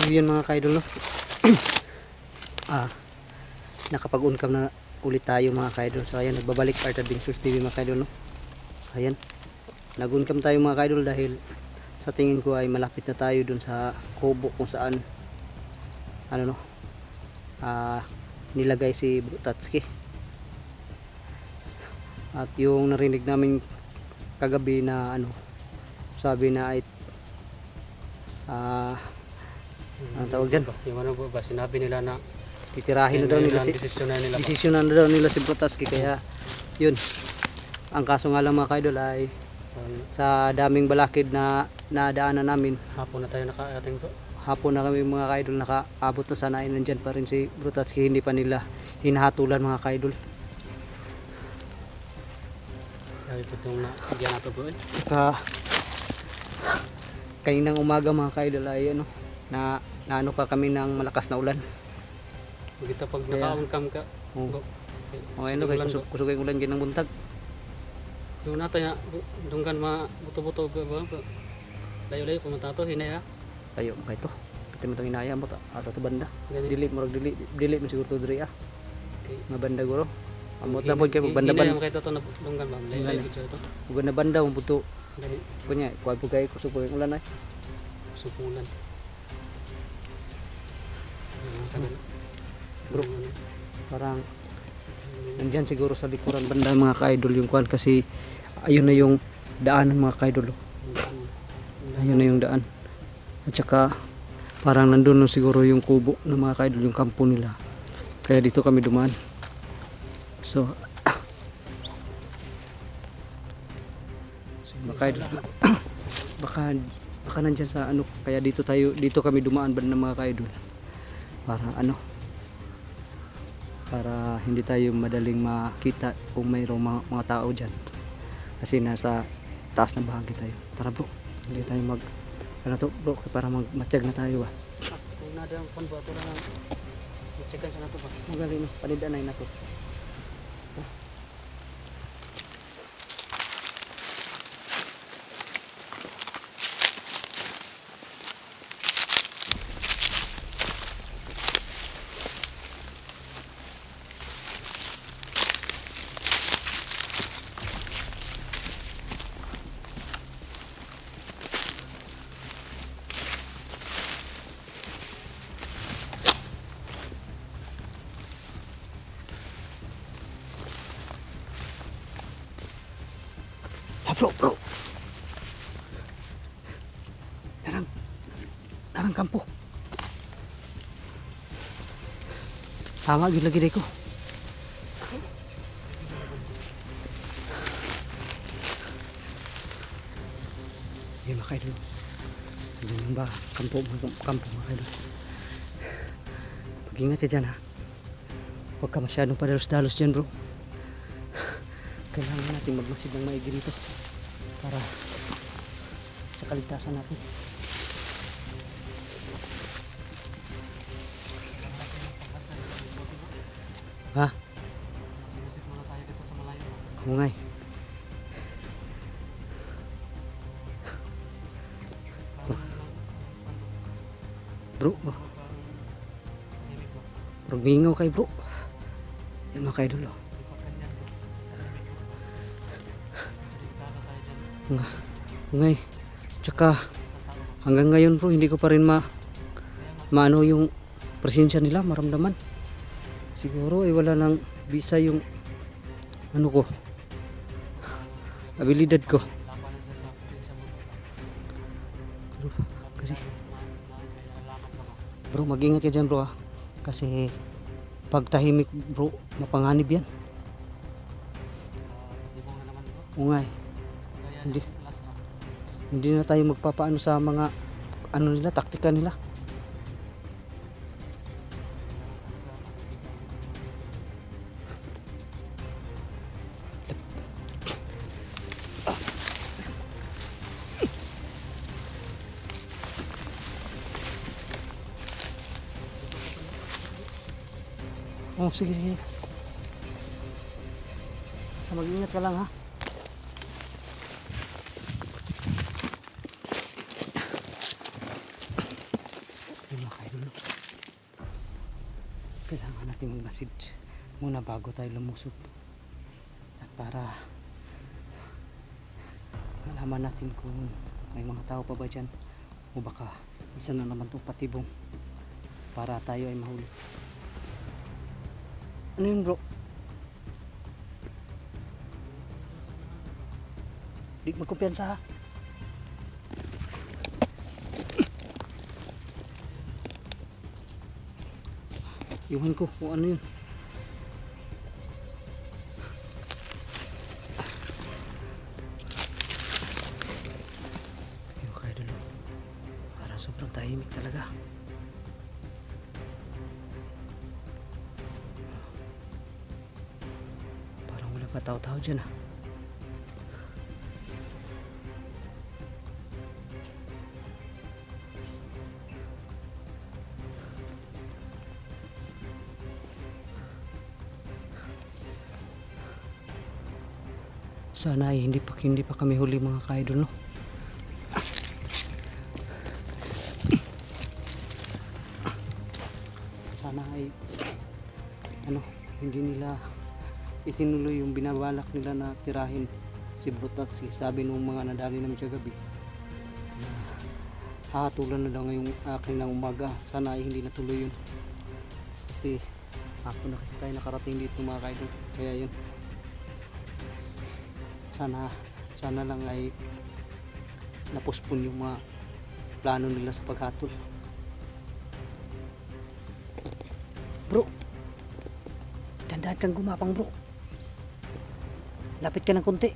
yun mga kaidol, no? Nakapag-uncam na ulit tayo mga kaidol. So ayan, nagbabalik Art Adventures TV mga kaidol, no? Ayan, nag-uncam tayo mga kaidol dahil sa tingin ko ay malapit na tayo dun sa kubo kung saan ano, no, nilagay si Brutatski. At yung narinig namin kagabi na ano, sabi na ay ang tawag dyan, Yung ano ba, sinabi nila na titirahin na daw nila si desisyonan na daw nila si Brutatski. Kaya yun, ang kaso nga lang mga kaidol ay sa daming balakid na nadaanan namin, hapon na tayo nakaating po. hapon na kami mga kaidol nakaabot na, sana ay nandyan pa rin si Brutatski, hindi pa nila hinahatulan mga kaidol. Sabi po itong nagyan nato po Kaninang umaga mga kaidol ay ano, na ano pa kami ng malakas na ulan. Kita pag naka-uncam ka. Okay, ano kay kusugay ulan ginang buntag. Yung natin doon kan buto-buto ba? Layo-layo pumunta to hinay ha. Ayo kay to. Pati mo tong inaya mo ta asa to banda. Dili mo dili mo siguro to diri ah. Okay. Nga banda guro. Amot na pod kay banda-banda. Hinay mo kay to doon kan ba? Layo-layo gid to. Ug na banda mo buto. Dali. Kunya, kuha po kayo kusugay ulan ay. Sukulan. Bro, parang nandyan siguro sa likuran banda mga ka-idol yung kuhan, kasi ayun na yung daan ng mga ka-idol. Ayun na yung daan. At saka parang nandun na siguro yung kubo ng mga ka-idol, yung kampo nila. Kaya dito kami dumaan. So mga ka-idol, baka nandyan sa ano, kaya dito kami dumaan banda ng mga ka-idol. Para ano, para hindi tayo madaling makita kung mayroong mga tao dyan, kasi nasa taas ng bahagi tayo. Tara bro, hindi tayo ano to bro, para matiyag na tayo ba. Kung nadang kon ba to lang check-an sa nato ba. Magaling no, panidanay na to. Bro. Narang kampo. Tama, gila lagi ko. Yan mga kaidol. Yan ba? Kampo mga kaidol. Pag-ingat ka dyan ha. Huwag ka masyadong padalos-dalos dyan bro. Kailangan natin magmasid ng maigi dito para sa kaligtasan natin. Ha? Hungay. Bro. Bro, mingaw kay bro. Yan mga kaidol. Ngay, tsaka hanggang ngayon bro, hindi ko pa rin maano yung presensya nila, maramdaman. Siguro ay wala nang bisa yung ano ko, abilidad ko. Kasi bro, mag-ingat ka dyan bro ha. Kasi pag tahimik bro, mapanganib yan. Ungay. Hindi na tayo magpapaano sa mga ano nila, taktika nila. Oh, sige. Mag-ingat ka lang ha. Yun mga message muna bago tayo lumusog. At para malaman natin kung may mga tao pa ba dyan o baka isa na naman itong patibong para tayo ay mahuli. Ano yun bro? Di magkumpiyansa ha. Iwan ko kung ano yun. Yung kaya dulo. Parang sobrang tahimik talaga. Parang wala pa tao-tao dyan ah. Sana ay hindi pa kami huli mga ka-idol, no? Sana ay hindi nila itinuloy yung binabalak nila na tirahin si Brutatsi. Sabi nung mga nadali namin kagabi na hahatulan na daw ngayong aking ng umaga. Sana ay hindi natuloy yun kasi ako na kasi tayo nakarating dito mga ka-idol. Kaya yun, sana lang ay napospon yung mga plano nila sa paghatol. Bro, dandahan kang gumapang bro. Lapit ka ng konti.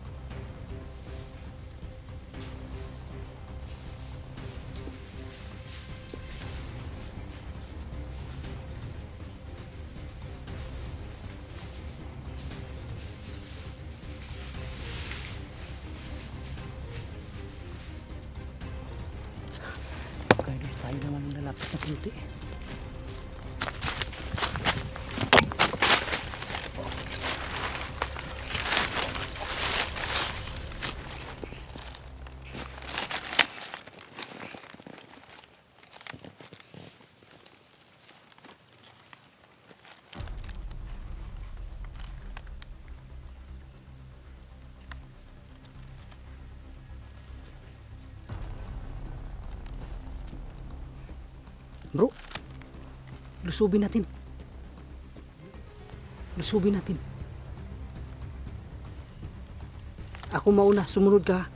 Tayo naman ang lalapit na konti. Bro, lusubin natin. Lusubin natin. Ako mauna, sumunod ka.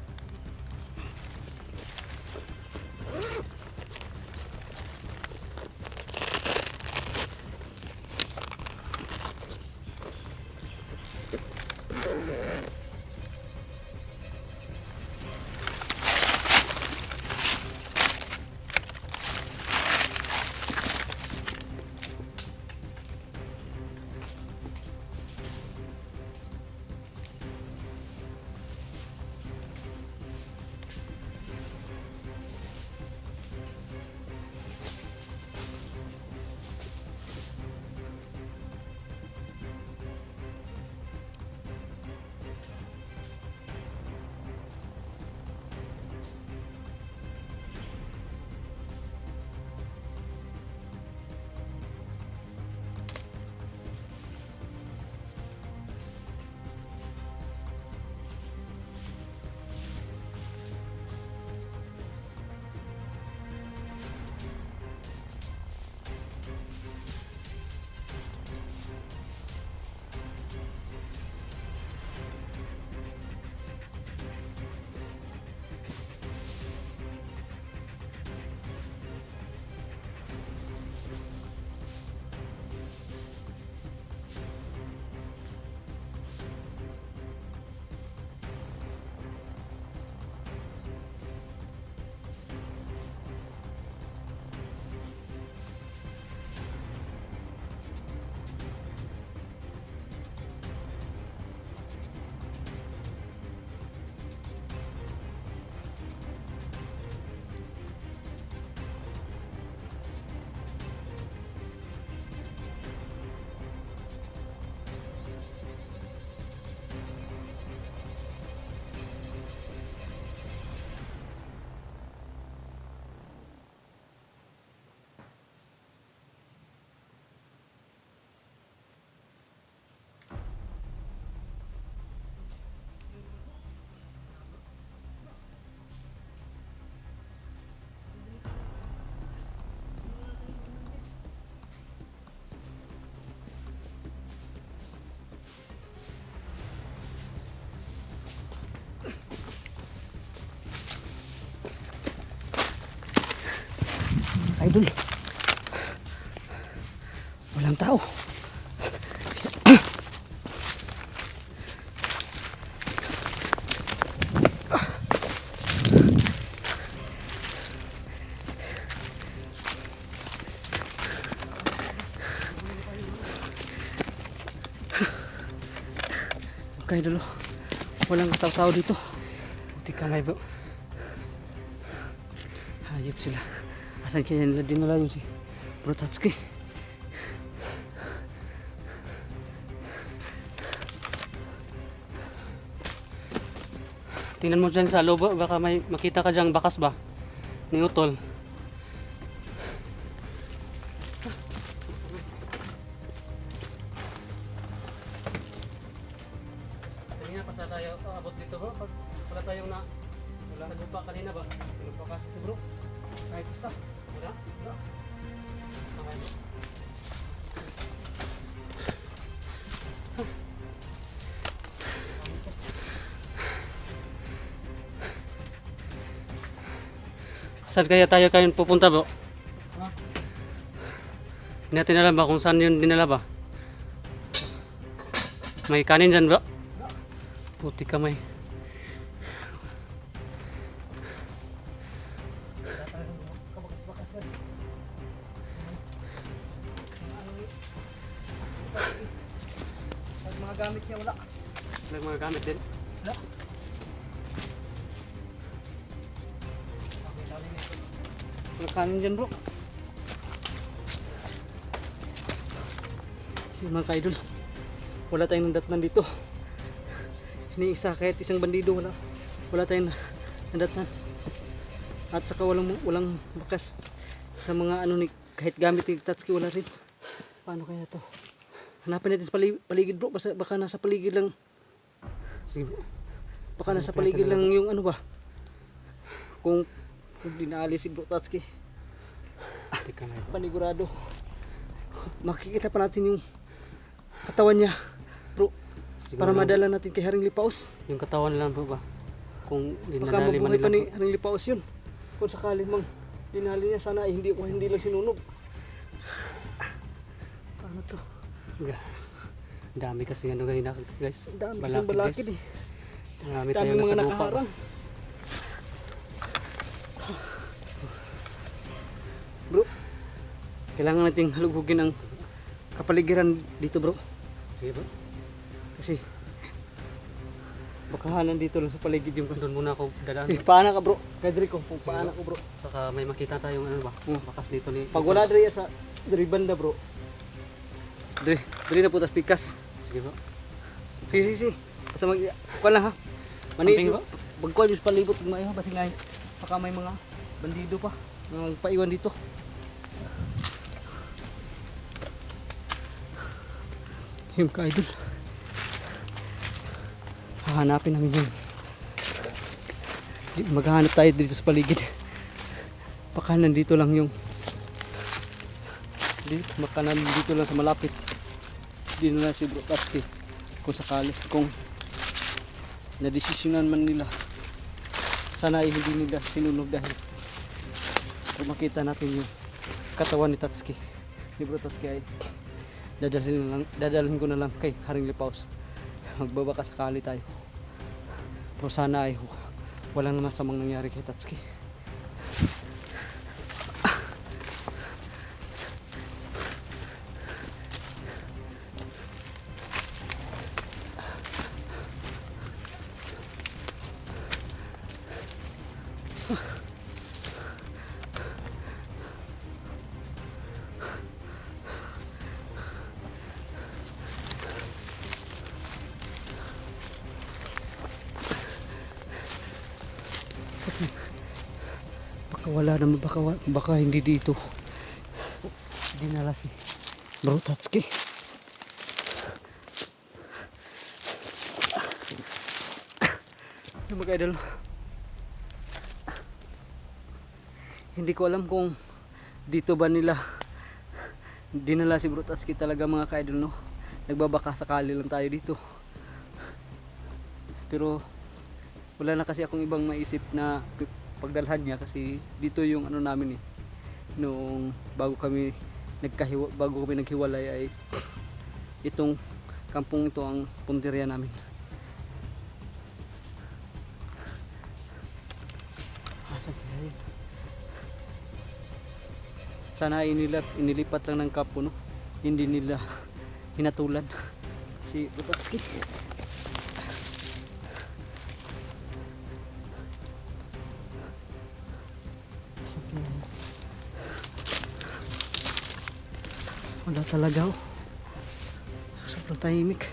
ka-idol. Walang tao. Ka-idol, walang tao-tao dito. Buti kamay bro. Hayop sila. Asan kaya nila dinala yun si Bro Tatsuki? Tingnan mo dyan sa loob, baka may makita ka dyang bakas ba? Ni Utol. Kanina pa sa tayo abot dito bro. Pag wala tayong wala sa lupa kanina ba? Nagpakas ito bro. Kahit isa. Wala? Wala. Okay. Saan kaya tayo pupunta bro? Hindi natin alam ba kung saan yun dinala ba? May kanin dyan bro? Puti kamay. Mga gamit niya wala. May mga gamit din. Wala. May kanin dyan bro. Yung mga ka-idol, wala tayong nandatnan dito. Iniisa kahit isang bandido wala tayong nandatnan. At saka walang bakas sa mga ano ni kahit gamit ni Tatsuki wala rin. Paano kaya to? Hanapin natin sa paligid bro, baka nasa paligid lang. Sige bro. Baka nasa paligid lang yung ano ba? Kung dinali si Bro Tatsuki, Puti kamay bro. panigurado. Makikita pa natin yung katawan niya bro, Siguro para madala natin kay Haring Lipaos. yung katawan lang bro ba? Kung Baka dinadali man mabuhay pa nila ni Haring Lipaos yun. Kung sakali mang dinali niya, sana ay hindi lang sinunog. Paano to? Yeah. Ang dami kasi ano ganina guys. Ang dami isang balakid eh. Marami Dami tayong mga nasa lupa. nakaharang. Bro, kailangan nating halugugin ang kapaligiran dito bro. Sige bro. Kasi baka nandito lang sa paligid yung Doon muna ako dadaan. paana ka bro. Kadri ko, paana ko bro. Baka may makita tayong ano ba? Bakas dito ni. Pag wala diri sa diri banda bro. Diri na putas pikas. Sige bro. Si. Basta kuan lang ha. Camping ba? Pagkuan yung palibot mayo basi ngay. Baka may mga bandido pa. Mga paiwan dito. Yung ka-idol. Hahanapin namin yun. Maghahanap tayo dito sa paligid. Baka nandito lang yung baka nandito lang sa malapit. Hindi na si Bro Tatsuki. Kung sakali, kung nadesisyonan man nila, sana ay hindi nila sinunog dahil kung makita natin yung katawan ni Tatsuki, ni Bro Tatsuki ay dadalhin ko na lang kay Haring Lipaos. Magbabaka sakali tayo. Pero sana ay walang masamang nangyari kay Tatsuki. Baka wala naman, baka hindi dito dinala si Bro Tatsuki. Mga idol, hindi ko alam kung dito ba nila dinala si Bro Tatsuki talaga mga ka-idol, no? Nagbabaka sakali lang tayo dito. Pero wala na kasi akong ibang maisip na pagdalhan niya kasi dito yung ano namin eh. noong bago kami naghiwalay ay itong kampong ito ang punteriya namin. Asan kaya yun? Sana inilipat lang ng kampo, no? Hindi nila hinatulan si Butatski. Wala talaga, oh. Sobrang tahimik.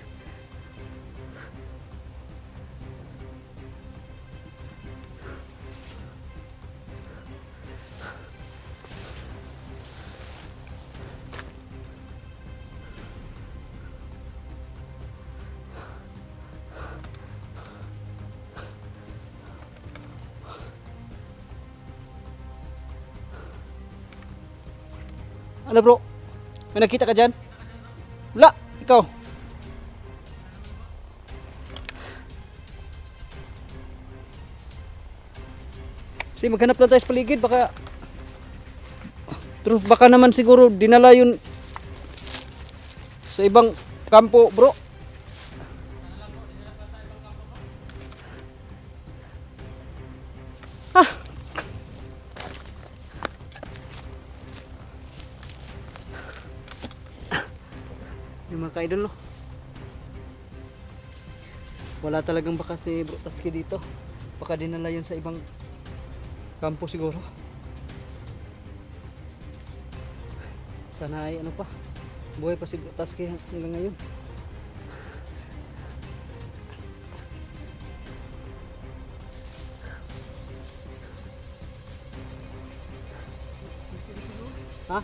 Ano bro? May nakita ka dyan? Wala! Ikaw! Sige, maghanap lang tayo sa paligid. Pero baka naman siguro dinala yun sa ibang kampo bro. Yung mga ka-idol, no? Wala talagang baka si Butatski dito. Baka dinala yun sa ibang kampo siguro. Sana ay ano pa, buhay pa si Butatski hanggang ngayon. Ha?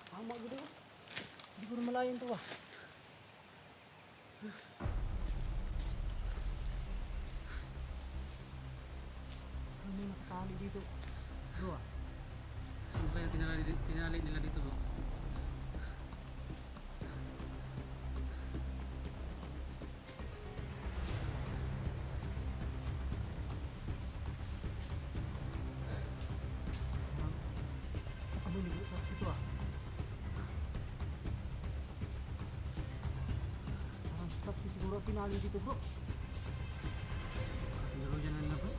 Tama gud. Hindi ko na malayan to ah. Ano nakatali dito? Bro ah. Sino kaya tinali nila dito bro? Ano ni Butatski to ah? Parang Butatski siguro pinali dito bro. Tinalo dyan na nila bro?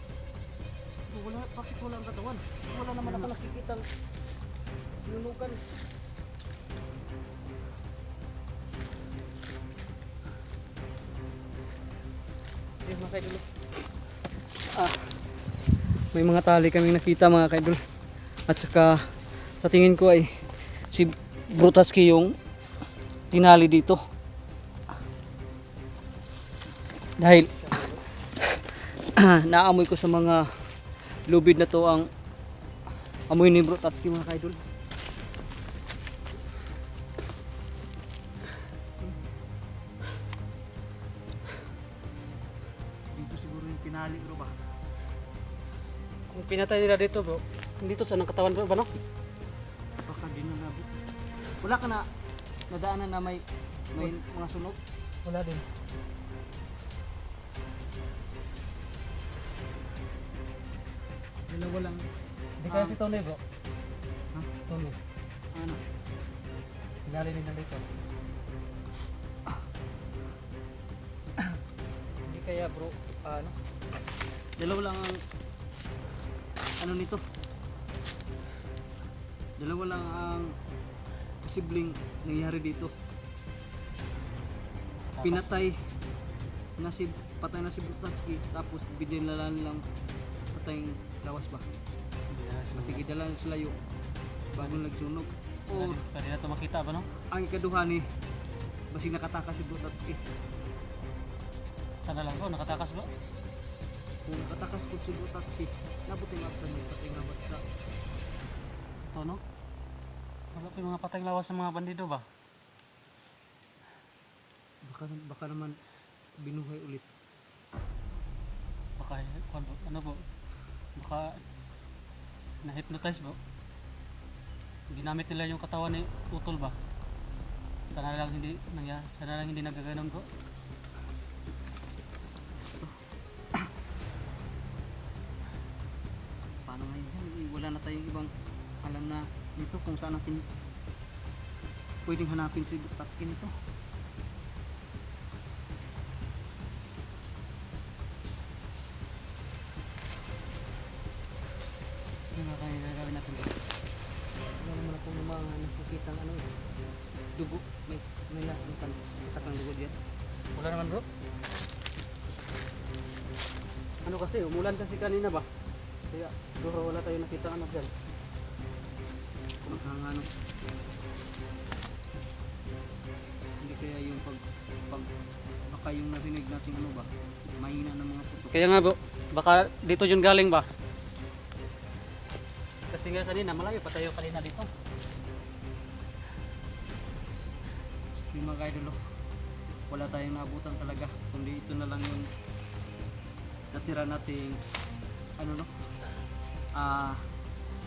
Wala, bakit wala ang katawan? Wala naman ako nakikita sinunukan. Eh mga kaidol. May mga tali kaming nakita mga kaidol. At saka sa tingin ko ay si Butatski yung tinali dito. Dahil naamoy ko sa mga lubid na to ang amoy ni Butatski mga kaidol. Dito siguro yung pinali bro ba? Kung pinatay nila dito bro, dito sa katawan bro ba no? Baka din na nabot. Wala ka na nadaanan na may mga sunog? Wala din. Dalawa lang. Hindi kaya si Tony bro? Ha? Tony. Ano? Tinali nila dito. Hindi kaya bro, ano? Dalawa lang ang ano nito. Dalawa lang ang posibleng nangyari dito. Pinatay patay na si Butatski tapos binilala nilang patayng lawas ba? Kasi gidala sila yung bago nagsunog. O Kanina ito makita ba no? ang ikaduha ni basig nakatakas si Butatski. Sana lang bro, nakatakas bro? Kung nakatakas po si Butatski, nabuting after ng patayng lawas sa Ito no? Wala pa yung mga patayng lawas sa mga bandido ba? baka naman binuhay ulit. Baka ano po? Baka na-hypnotize bro? Ginamit nila yung katawan ni Utol ba? Sana lang hindi nagaganon bro. wala na tayong ibang alam na dito kung saan natin pwedeng hanapin si Tatsuki nito. Ano kaya gagawin natin dito? Wala naman akong mga nakikita ano eh. Dugo. May nakikita ng dugo diyan. Wala naman bro. Ano kasi, umulan kasi kanina ba? Kaya siguro wala tayong nakita ano dyan. Mukhang ano. Hindi kaya yung pag baka yung narinig natin ano ba? Mahina ng mga putok. Kaya nga bro, baka dito yun galing ba? Kasi nga kanina, malayo pa tayo kanina dito. Yung mga idol, wala tayong naabutan talaga. Kundi ito na lang yung natira nating ano no?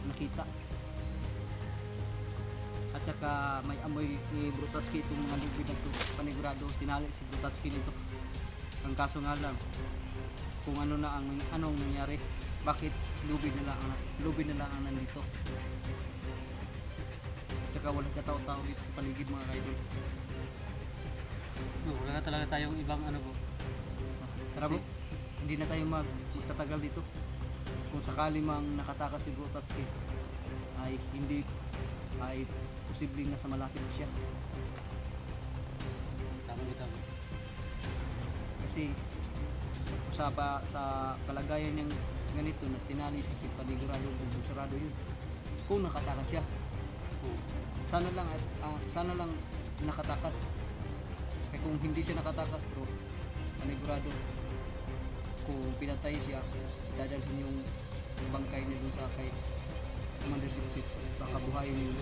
Nakita. At saka may amoy ni Bro Tatsuki itong mga lubid na ito. Panigurado, tinali si Bro Tatsuki nito. Ang kaso nga lang, kung ano na ang anong nangyari, bakit lubid na lang ang nandito. At saka walang katao-tao dito sa paligid mga idol. No, wala na talaga tayong ibang ano bro. Tara bro, hindi na tayo magtatagal dito. Kung sakali mang nakatakas si Bro Tatsuki ay posibleng nasa malapit siya. Tama dito. Kasi sa kalagayan niyang ganito na tinali siya si panigurado kung sarado yun. Kung nakatakas siya, sana lang nakatakas. Kaya kung hindi siya nakatakas bro, panigurado kung pinatay siya, dadalhin yung bangkay niya dun sa kay Commander Sipsip. Baka buhayin yung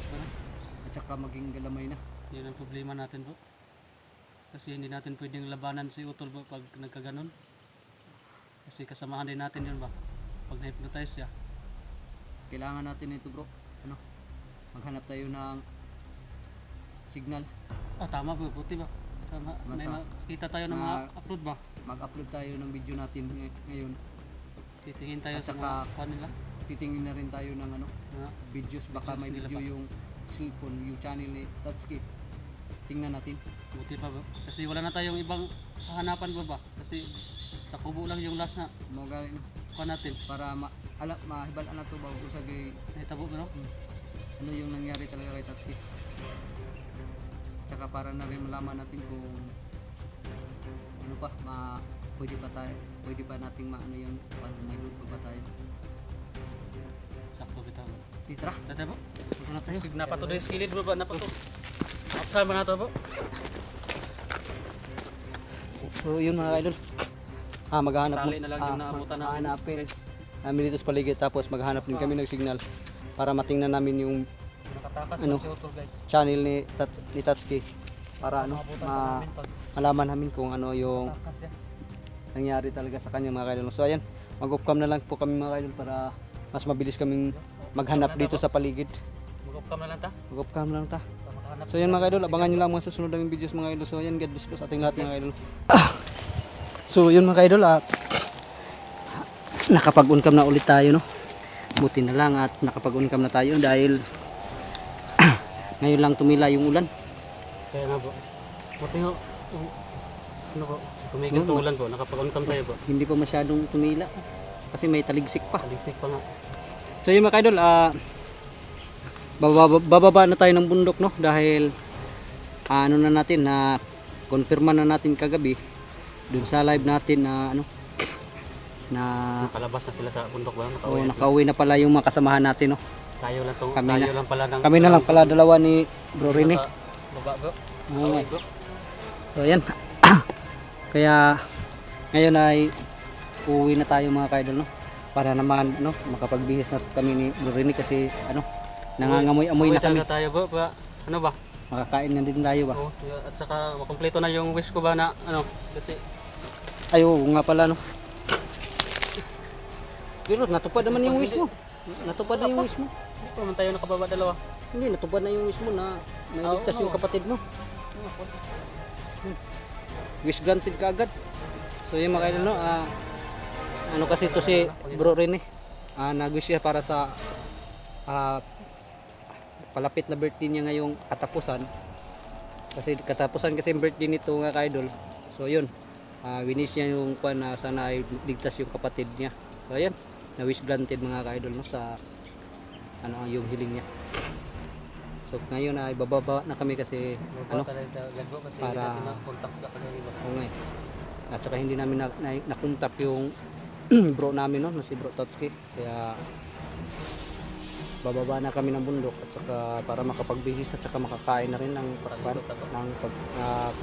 at saka maging galamay na. Yan ang problema natin bro. Kasi hindi natin pwedeng labanan si Utol bro pag nagkaganon. Kasi kasamahan din natin yun ba? Pag na-hypnotize siya. Kailangan natin ito bro. Ano? Maghanap tayo ng signal. Tama bro, buti ba? Tama. May makita tayo ng mga upload ba? Mag-upload tayo ng video natin ngayon. Titingin tayo At sa saka, mga nila. titingin na rin tayo ng ano, videos. Baka may Videos nila video pa. yung cellphone, yung channel ni Tatsuki. Tingnan natin. Buti pa bro. Kasi wala na tayong ibang hahanapan ba? Kasi sa kubo lang yung last na Mga galing no? kuha natin. Para mahibalaan na ito bago sa Nahitabo bro. ano yung nangyari talaga kay Tatsuki. Tsaka para na rin malaman natin kung ano pa, pwede pa nating maano yung paano may luto pa tayo. Sakto kita bro. Sige, tara. Tata bro. Ito na tayo. Sig napato do skilid bro ba napato. After ba na to bro? So yun mga idol. Maghahanap Tali na lang yung naabutan namin. Hahanapin namin dito sa paligid tapos maghahanap din kami ng signal para matingnan namin yung Nakatakas Ano? si Utol guys. channel ni Tatsuki para Maabutan pa namin pag malaman namin kung ano yung takas yan. nangyari talaga sa kanya mga idol. So ayan, mag-off cam na lang po kami mga idol para mas mabilis kaming maghanap dito sa paligid. Mag-off cam na lang ta. Mag-off cam lang ta. Para makahanap. So yan mga idol, abangan nyo lang mga susunod ng videos mga idol. So yan, God bless po sa ating lahat mga idol. So yun mga idol, nakapag-uncam na ulit tayo no. Buti na lang at nakapag-uncam na tayo dahil ngayon lang tumila yung ulan. Kaya nga bro. Buti nga. Ano bro? Tumigil to ulan bro. Nakapag-on-cam tayo bro. Hindi pa masyadong tumila kasi may taligsik pa. Aligsik pa nga. So yun mga idol, bababa na tayo ng bundok no dahil ano na natin na konfirma na natin kagabi dun sa live natin na ano na Nakalabas na sila sa bundok ba? nakauwi na pala yung mga kasamahan natin no. Tayo lang to. Kami Tayo na. lang pala ng Kami na lang pala dalawa ni Bro Rene. Baba bro. Oo. Okay bro. So ayan. Kaya ngayon ay uuwi na tayo mga kaidol no. Para naman ano makapagbihis na kami ni Bro Rene kasi ano nangangamoy-amoy na kami. Uwi tayo bro. Ano ba? Makakain na din tayo ba? Oo. At saka makompleto na yung wish ko ba na ano. Kasi Ay oo nga pala no. Pero natupad naman yung wish mo. Natupad na yung wish mo. hindi pa man tayo nakababa dalawa. Hindi, natupad na yung wish mo na may ligtas yung kapatid mo. Wish granted ka agad. So yung mga idol no, ano kasi to si Bro Rene. Nag-wish siya para sa ah, palapit na birthday niya ngayong katapusan. Kasi katapusan kasi yung birthday nito mga ka-idol. So yun, wish niya yung kwan na sana ay ligtas yung kapatid niya. So ayan, na wish granted mga ka-idol no, sa ano yung hiling niya. So ngayon ay bababa na kami kasi ano, para okay. At saka hindi namin na-contact yung bro namin no, na si Bro Tatsuki. Kaya bababa na kami ng bundok at saka para makapagbihis at saka makakain na rin ng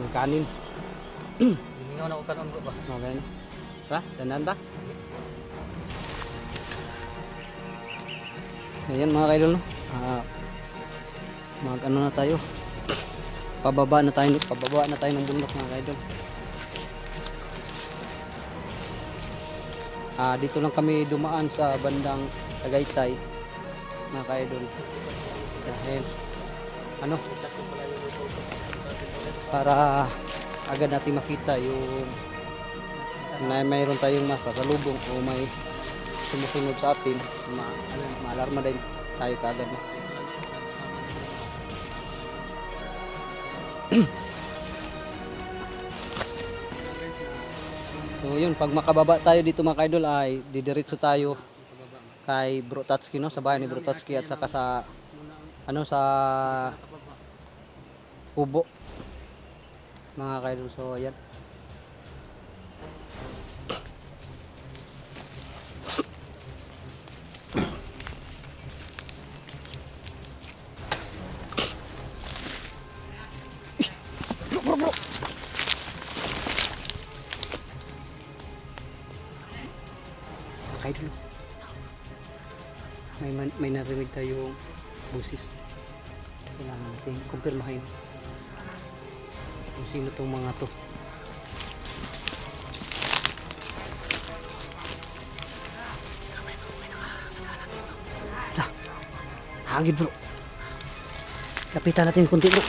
ng kanin. Hiningaw na ko kanon bro ba? Okay na. Ta, dandan ta. Ayan mga kaidol no. Mag ano na tayo. Pababa na tayo ng bundok mga kaidol. Dito lang kami dumaan sa bandang Tagaytay mga ka-idol. Dahil ano, para agad natin makita yung mayroon tayong masasalubong o may sumusunod sa atin, ma-alarma din tayo kaagad. So yun, pag makababa tayo dito mga ka-idol ay didiretso tayo kay Bro Tatsuki no, sa bahay ni Bro Tatsuki at saka sa ano sa Kubo mga ka-idol. So ayan. Bro. Kaidol. May narinig tayong busis. Kailangan natin kumpirmahin kung sino tong mga to. Lah, hangin bro. Kapitan natin kunti bro.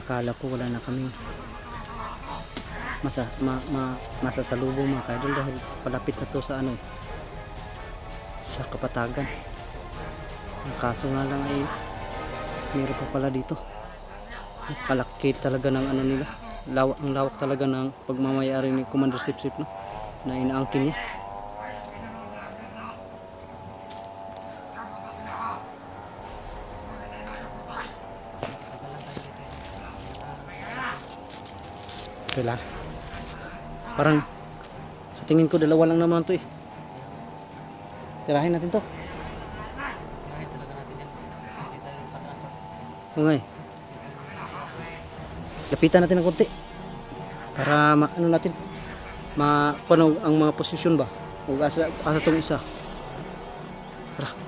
Akala ko wala na kami masasalubong mga kaidol dahil palapit na to sa ano, sa Kapatagan. Ang kaso nga lang ay meron pa pala dito. Kalaki talaga ng ano nila, ang lawak talaga ng pagmamayari ni Commander Sipsip no, na inaangkin niya. Wala. Parang sa tingin ko dalawa lang naman to eh. Tirahin natin to. Okay. Lapitan natin ng konti. Para ano natin, paano ang mga posisyon ba? O asa tong isa. Tara.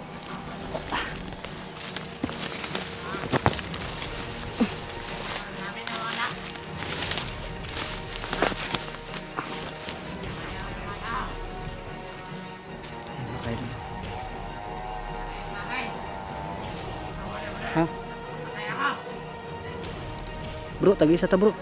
Ha? Bro, tag-isa ta bro.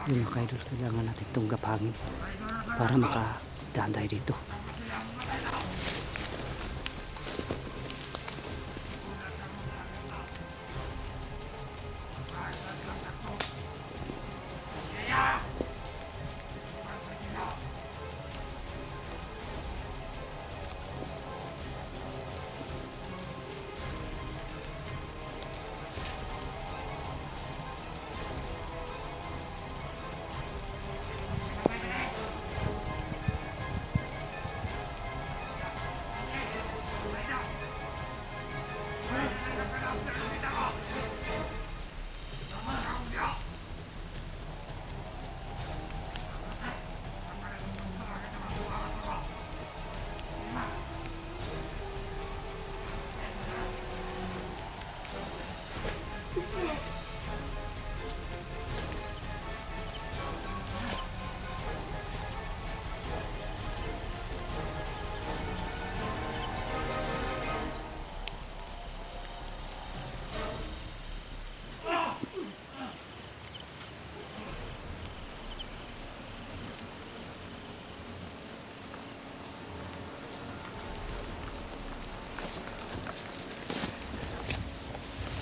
Yung mga kaidol, kailangan natin tunggap hangin para makadaan tayo dito.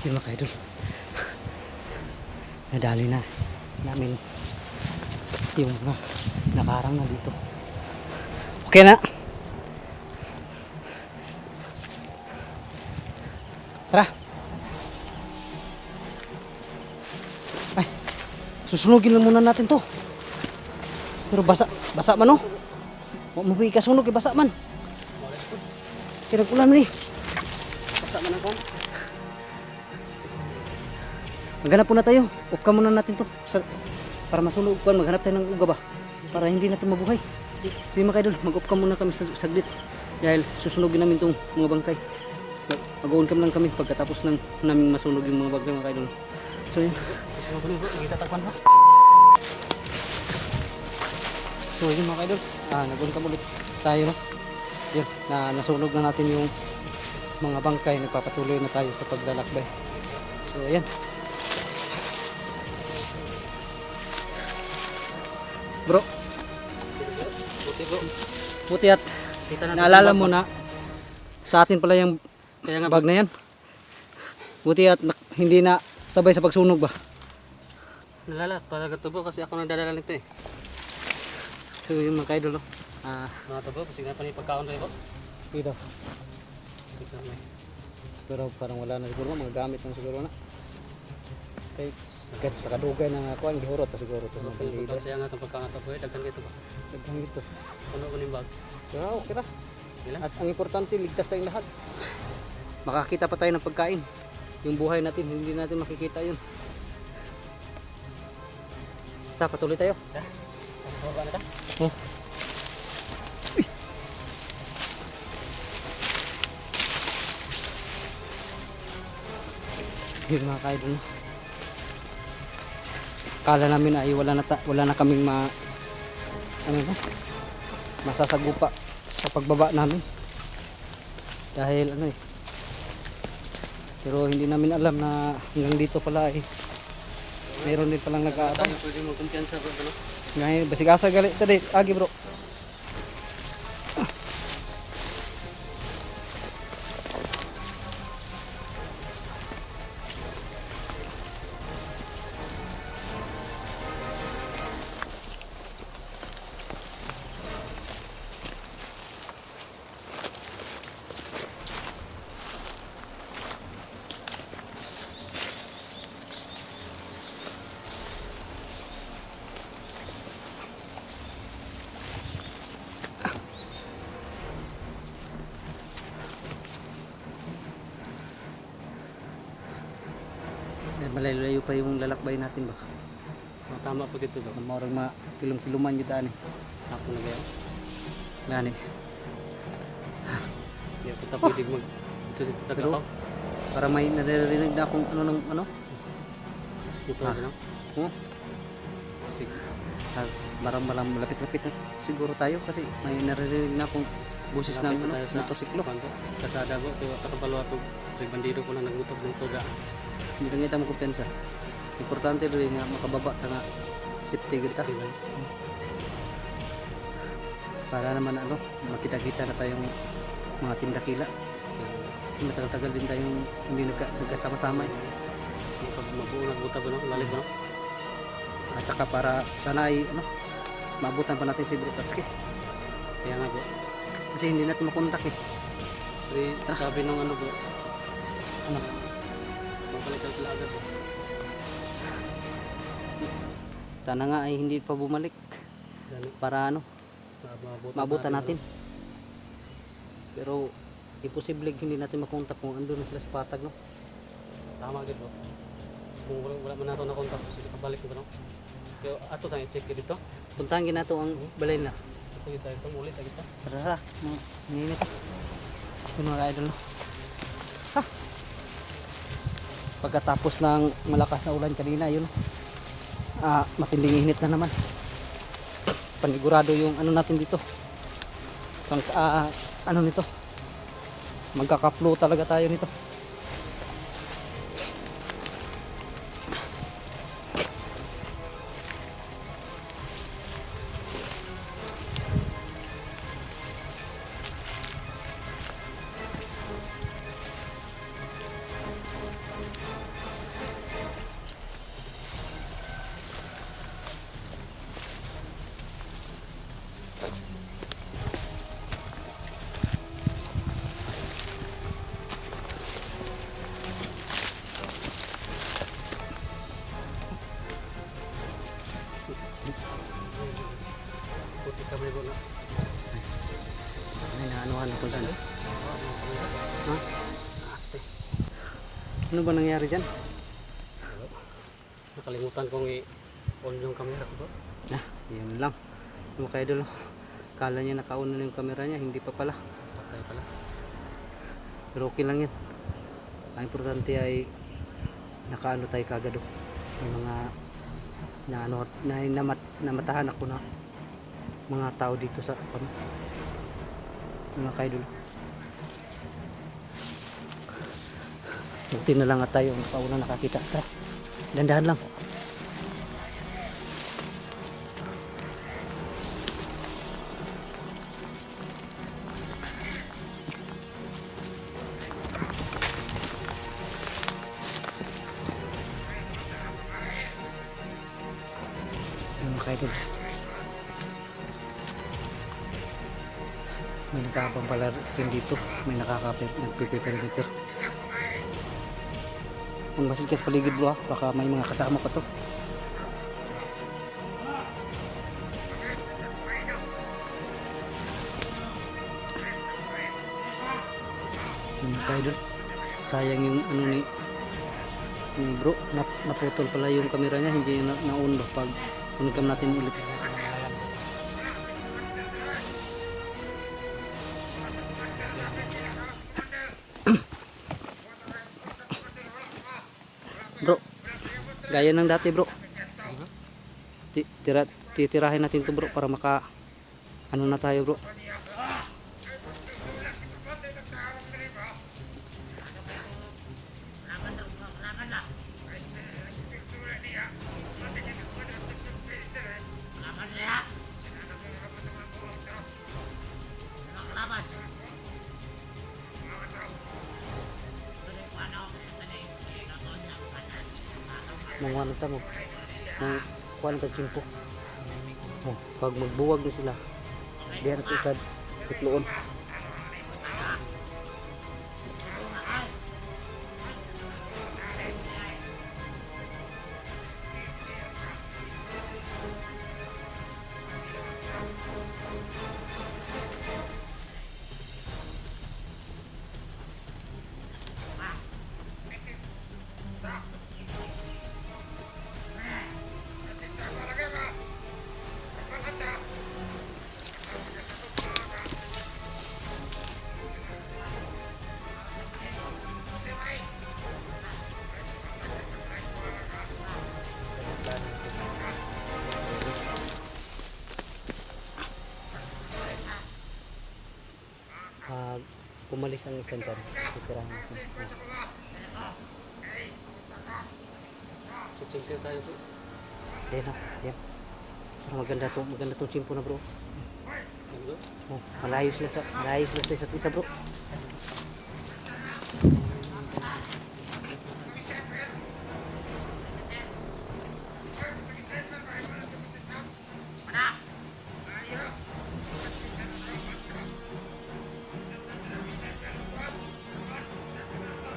Yun mga kaidol. Nadali na namin yung mga nakarang na dito. Okay na. Tara. Ay, susunugin lang muna natin to. Pero basa man oh. Huwag mo kasunog, basa man. Kaya nag-ulan man eh. Basa man ako. Maghanap muna tayo. Upka muna natin to. Para masunog ko, maghanap tayo ng uga ba? Para hindi natin mabuhay. Sige mga kaidol, mag-upka muna kami saglit. Dahil susunugin namin tong mga bangkay. Mag-uon kami lang kami pagkatapos ng namin masunog yung mga bangkay mga kaidol. So yun. So yun mga kaidol. Nag-uon kami ulit tayo. Yun, nasunog na natin yung mga bangkay. Nagpapatuloy na tayo sa paglalakbay. So ayan. Bro. Buti bro. Buti at naalala mo na sa atin pala yung Kaya nga bag na yan. Buti at hindi na sabay sa pagsunog ba. nalala talaga to bro kasi ako nagdadala nito eh. So yung mga kaidol. Mga to bro, kasi nga pa ni pagkaon rin bro. Dito. Tignan mo eh. Pero parang wala na siguro. Mga gamit na siguro na. Okay. Kahit sa kadugay ng ako ang gihurot na siguro. Ito mga Pero kandido. saya nga itong pagkaon to bro eh. Daghan dito ba? Daghang dito. Puno ko ng bag. Pero okay ra. Ilan? At ang importante, ligtas tayong lahat. Makakita pa tayo ng pagkain. Yung buhay natin, hindi natin makikita yun. Basta, patuloy tayo. Baba na ta? Oh. Yun mga kaidol. Kala namin ay wala na kaming masasagupa sa pagbaba namin. Dahil pero hindi namin alam na hanggang dito pala ay meron din palang nag-aabang. Tayo pwede mo kumpiyansa bro. Ano? Ngayon, basig-asa gali tadi, agi bro. Malayo pa yung lalakbay natin ba? Tama po dito bro. Maurang kilom-kiloman yung daan eh. Ako na gaya. Gani. Hindi ako ta pwede mag dito Pero tagakaw. para may naririnig na akong ano. Dito Ah. ano? Oh. Sige. Parang malapit-lapit na siguro tayo kasi may naririnig na akong boses ng Lapit tayo sa motosiklo. kanto. Kasada ko kaya katapalo ato sa bandido ko lang nagmutok ng tuga. Hindi lang kita makumpiyansa. Importante rin nga makababa ta nga safety kita. Diba? Para naman makita-kita na tayong mga tindakila. Matagal-tagal din tayong hindi nagkasama-sama eh. Pag mabuo nagbuta ba no? Lalig ba no? At saka para sana ay maabutan pa natin si Bro Tatsuki. Kaya nga bro. Kasi hindi natin makontak eh. Pero sabi ng ano bro. Ano? Mabalik sila agad bro. Sana nga ay hindi pa bumalik Dali. para maabutan tayo, natin. Pero imposible hindi natin makontak kung andun na sila sa patag no. Tama agad bro. Kung wala man nato na kontak, sige kabalik ko ba no? Kaya ato tayo check dito. Puntahan nato ang balay na. Ito yung tayo ulit agad pa. Tara, ninit. Yung mga idol no. Ha. Pagkatapos ng malakas na ulan kanina, yun. Matinding init na naman. Panigurado yung ano natin dito. Ano nito? Magkakaplo talaga tayo nito. kinuha ko dyan. Ha? Ano ba nangyari dyan? Nakalimutan kong i-on yung camera ko bro. Yun lang. Mga ka-idol, kala niya naka-on na yung camera niya, hindi pa pala. Patay pala. Pero okay lang yan. Ang importante ay nakaano tayo kagad. May mga namatahan ako na mga tao dito sa mga ka-idol. Buti na lang at tayo ang pauna nakakita. Tara, dandahan lang. Mga ka-idol, may nakakapang pala rin dito, may nagpipiperimeter. Ang masid ka sa paligid bro ha, baka may mga kasama pa to. Mga ka-idol, sayang yung ano ni bro, naputol pala yung camera niya, hindi na-on ba pag unikam natin ulit. Bro, gaya ng dati bro, titirahin natin to bro para maka ano na tayo bro. Mong ano ta mo, mong kuhan ka chimpo. Oh, pag magbuwag na sila, diyan natin sa tikloon. Pumalis ang isang dyan, titirahan natin. Chichimpiyo tayo bro. Yan na, yan. Pero maganda to chimpo na bro. Yan bro. Oh, malayo sila sa isa't isa bro.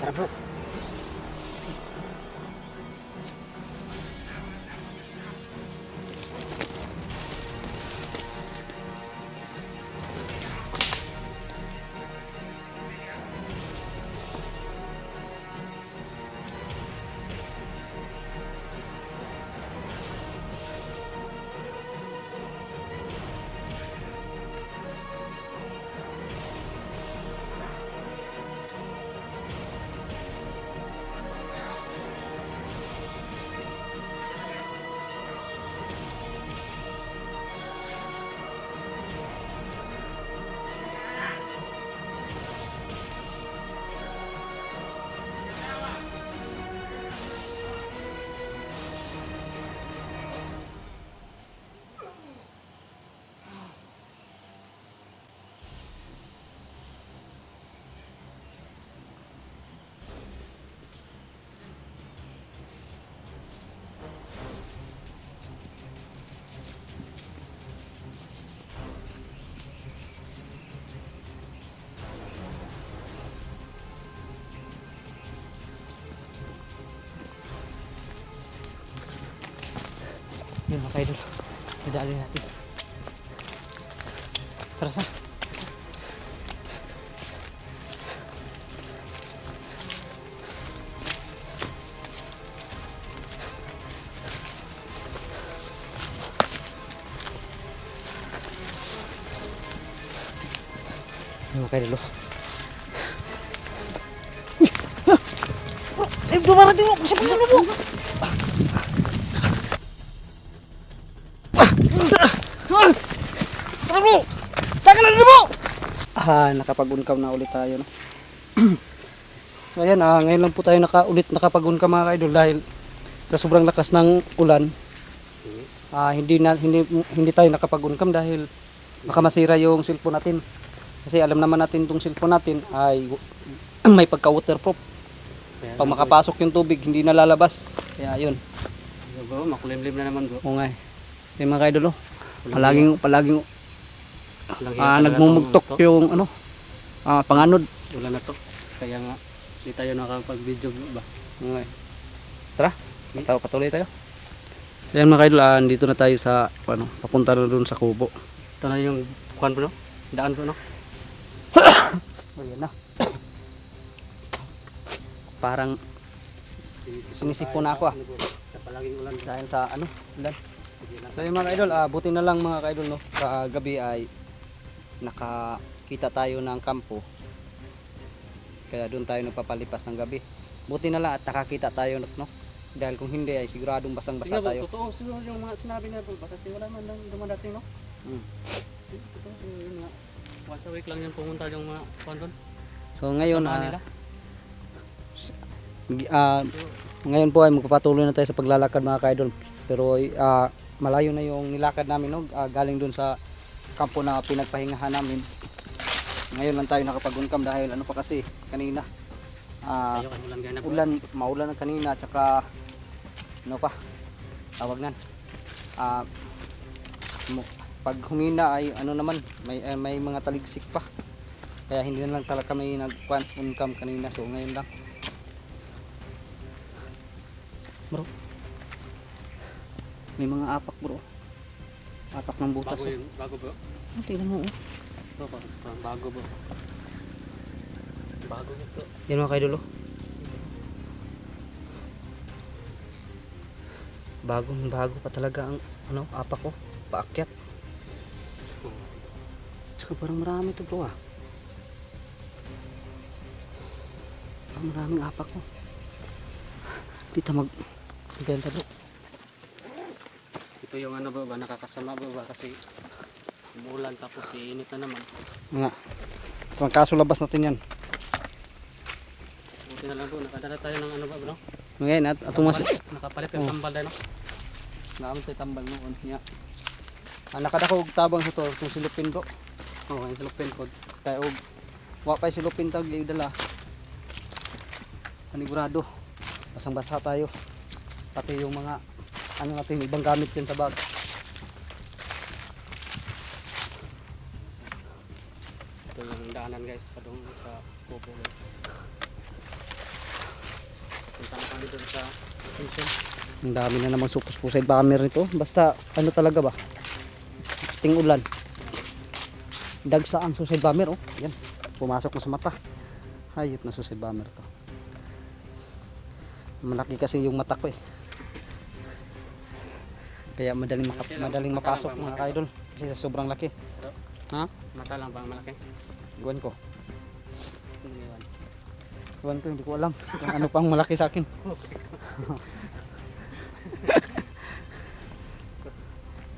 Tara bro. Yun mga kaidol, idali natin. Tara sa. mga kaidol. Dumarating mo! Pasapasa mo mo! Ano? Tagalan mo! Nakapag-uncam na ulit tayo. No? So ayan, ngayon lang po tayo nakapag-uncam mga kaidol dahil sa sobrang lakas ng ulan. Yes. Hindi tayo nakapag-uncam dahil baka masira yung cellphone natin. Kasi alam naman natin itong cellphone natin ay may pagka-waterproof. Kaya Pag makapasok yung tubig, hindi na lalabas. Kaya yun. bro, makulimlim na naman bro. Oo nga eh. Kaya mga kaidol, palaging Walang hiya talaga nagmumugtok tong gusto. yung panganod. Wala na to. Kaya nga, hindi tayo nakapag-video ba? Oo nga eh. Tara, patuloy tayo. Ayan mga kaidol, dito na tayo sa papunta na doon sa kubo. Ito na yung kuhan bro. Daan bro no? Ayan na. Parang sinisipon na ako Palaging ulan. dahil sa ulan. Sige lang. So yung mga kaidol, buti na lang mga kaidol no, sa gabi ay nakakita tayo ng kampo. Kaya doon tayo nagpapalipas ng gabi. Buti na lang at nakakita tayo no. Dahil kung hindi ay siguradong basang-basa Sige, tayo. totoo siguro yung mga sinabi niya bro. Kasi wala man lang dumadating no? Totoo, yun nga. Once a week lang yan pumunta yung mga kuhan doon. So ngayon Samahan nila. ngayon po ay magpapatuloy na tayo sa paglalakad mga kaidol. Pero malayo na yung nilakad namin no, galing doon sa kampo na pinagpahingahan namin. Ngayon lang tayo nakapag-uncam dahil pa kasi kanina Sa'yo kan ulan ganap. maulan na kanina at saka tawag nan pag humina ay naman may mga taligsik pa, kaya hindi na lang talaga kami nag-uncam kanina. So ngayon lang bro, may mga apak bro, apak ng butas. Bago yun, bago bro. Tingnan mo Bro, parang bago bro. Bago yun bro. yan mga kaidol bago pa talaga ang apak ko paakyat. Tsaka parang marami to bro parang maraming apak ko. Dito magbensa bro. Ito yung bro ba, nakakasama bro ba kasi umulan tapos iinit na naman. Nga, itong kaso labas natin yan. Buti na lang bro, nakadala tayo ng ba bro? Ngayon atong Nakapalit yung tambal tayo no? naamon tayo tambal noon nga. Nakadakog tabang sa to itong silupin bro. Oo, yung silupin ko. Kaya wapay silupin tag dala. Panigurado basang-basa tayo, pati yung mga natin ibang gamit yan sa bag. Ito yung daanan guys, padung sa kubo guys. Punta na kami doon sa pension. Ang dami na namang supos-pusay bomber nito. Basta talaga ba? Ting ulan. Dagsa ang suicide bomber Yan. Pumasok na sa mata. Hayop na suicide bomber to. Malaki kasi yung mata ko Kaya madaling mapasok mga kaidol kasi sobrang laki. Ha? Mata lang bang malaki? Iwan ko. Hindi ko alam kung ano pang malaki sa akin.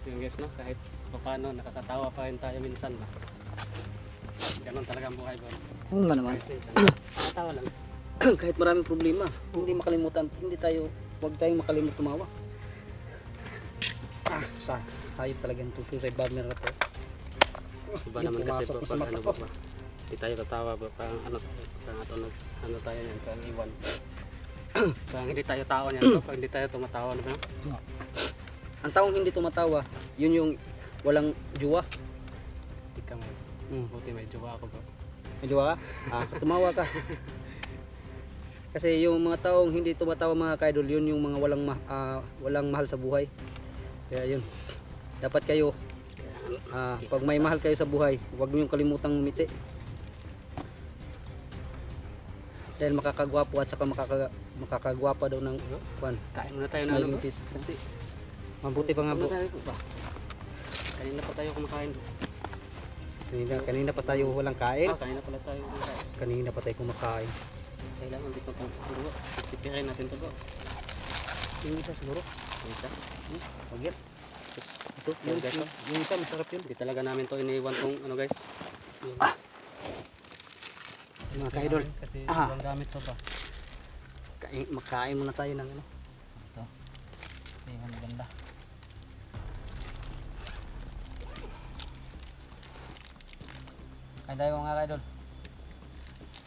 Yung guys no, kahit paano nakakatawa pa rin tayo minsan ba. Ganon talaga ang buhay bro. Oo nga naman. Minsan, nakakatawa lang. Kahit maraming problema, huwag tayong makalimut tumawa. Hayop talaga itong suicide bomber na to. Iba naman kasi pumasok bro, na sa pag mata ano ko. ba, hindi tayo tatawa bro, parang tayo yan, parang iwan. Parang hindi tayo tao niyan bro, pag hindi tayo tumatawa na bro. Ang taong hindi tumatawa, yun yung walang jowa. Ika mo, buti may jowa ako bro. May jowa ka? Tumawa ka. Kasi yung mga taong hindi tumatawa mga kaidol, yun yung mga walang mahal sa buhay. Kaya yun, dapat kayo pag may mahal kayo sa buhay, huwag niyo kalimutang ngumiti. Dahil makakagwapo at saka makakagwapa daw ng Kain muna tayo na smiling ano bro, face. kasi Mabuti pa nga bro. kanina pa tayo kumakain bro. Kanina pa tayo walang kain. Kanina pala tayo kumakain. Kanina pa tayo kumakain. Kailangan dito pang bro. Tipirin natin to bro. Yung isa siguro. Yung isa. Wag yan. Tapos ito, Yung, guys. yung, yung isa masarap yun. Hindi talaga namin to iniwan tong ano guys. Yung, Mga ka-idol. Kasi Ah. sobrang gamit to ba. Makain muna tayo ng ano. Ito. Yung maganda. Kaya tayo mga ka-idol.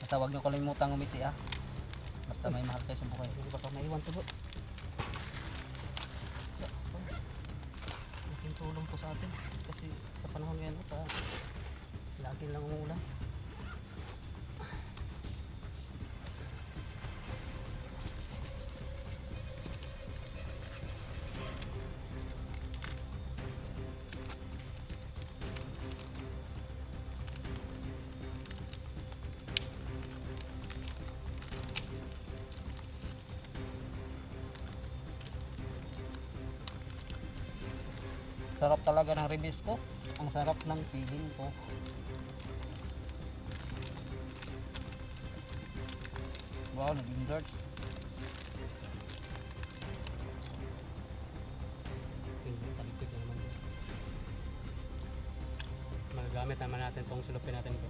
Basta huwag nyo kalimutang umiti ah. Basta may mahal kayo sa buhay. Hindi ba pa maiwan to bro? Laking tulong po sa atin. Kasi sa panahon ngayon lagi lang umuulan. Sarap talaga ng ribis ko. Ang sarap ng piging ko. Wow, naging dirt. Paligpit na naman. Magagamit naman natin itong silupin natin ito.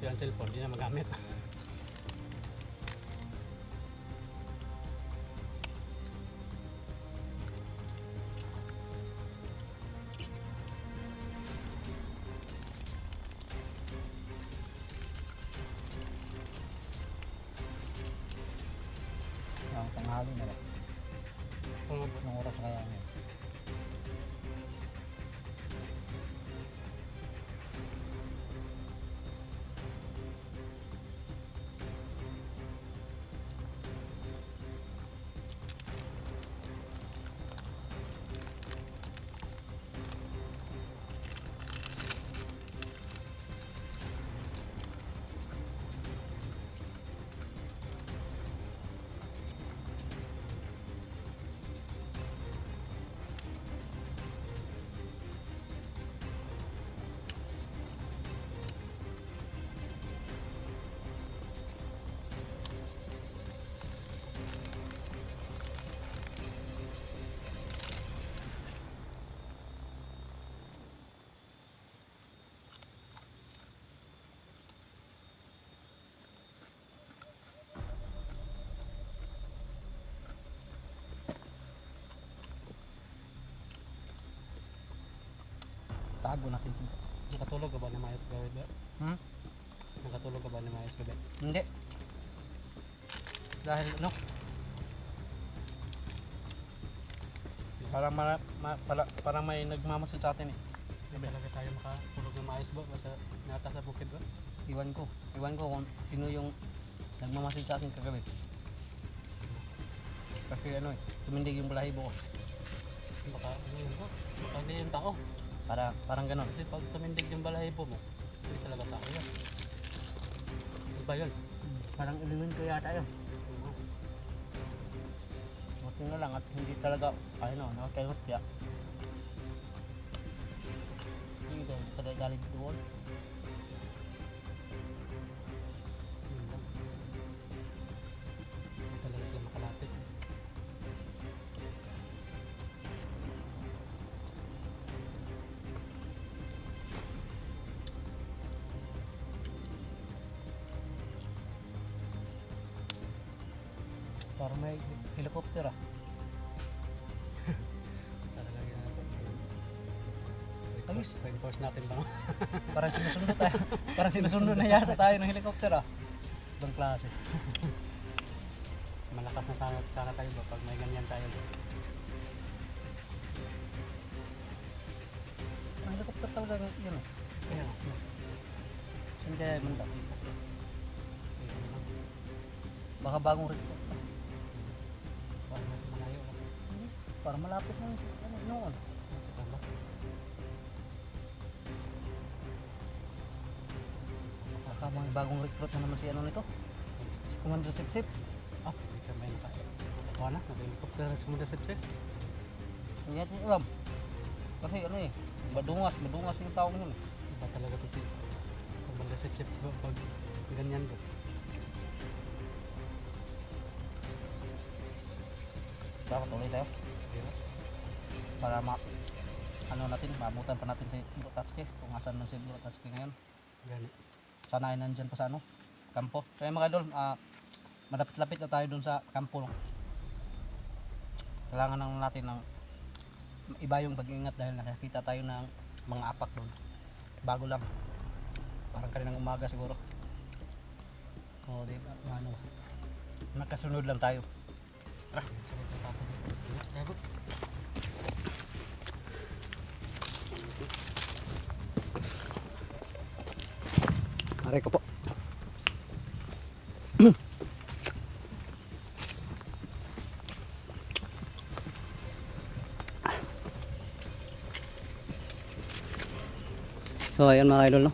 Yung cellphone, di na magamit. Ang tanghali na lang. Anong oras kaya ngayon? Tago natin ito. Nakatulog ka ba ni Mayos gabi ba? Nakatulog ka ba ni Mayos gabi? Hindi. Dahil ano? Parang may nagmamasid sa atin eh. Hindi talaga tayo makatulog ng maayos ba? Basta nata sa bukid ba? Iwan ko kung sino yung nagmamasid sa atin kagabi. Kasi ano eh, tumindig yung balahibo ko. Baka ano yun ba? Baka hindi yung tao. Parang ganon. Kasi pag tumindig yung balahibo mo, hindi talaga tao yan. Ano ba yun? Parang ilimin ko yata yun. Buti na lang at hindi talaga, nakakaingot siya. Hindi talaga galing doon. Hindi talaga sila makalapit. Parang may helicopter ah. Sana lang yan natin. Reinforce natin ba? Parang sinusundo tayo. Parang sinusundo na yata tayo ng helicopter ah. Ibang klase. Malakas na sana tayo ba pag may ganyan tayo. Ang helicopter talaga yun ah. Kaya saan kaya manda? Baka bagong helicopter. Parang nasa malayo lang. Parang malapit na yung noon. Baka mga bagong recruit na naman si ano nito. Si Commander Sipsip. Hindi ka may nakakuha na. Nag-helicopter na si Commander Sipsip. Hindi natin alam. Kasi ano eh, madungas yung taong yun. Baka talaga to si Commander Sip-Sip pag ganyan ko. Dapat ulit tayo. Para ano natin, maabutan pa natin si Bro Tatsuki kung asan man si Bro Tatsuki ngayon. Gani. Sana ay nandyan pa sa ano, kampo. Kaya mga idol, malapit-lapit na tayo dun sa kampo. No? Kailangan lang natin ng iba yung pag-ingat dahil nakakita tayo ng mga apak doon. Bago lang. Parang kaninang umaga siguro. O diba, ano, nakasunod lang tayo. Tara, sunod na tayo. Ingat tayo, bro. Aray ko po. So ayan mga idol, no?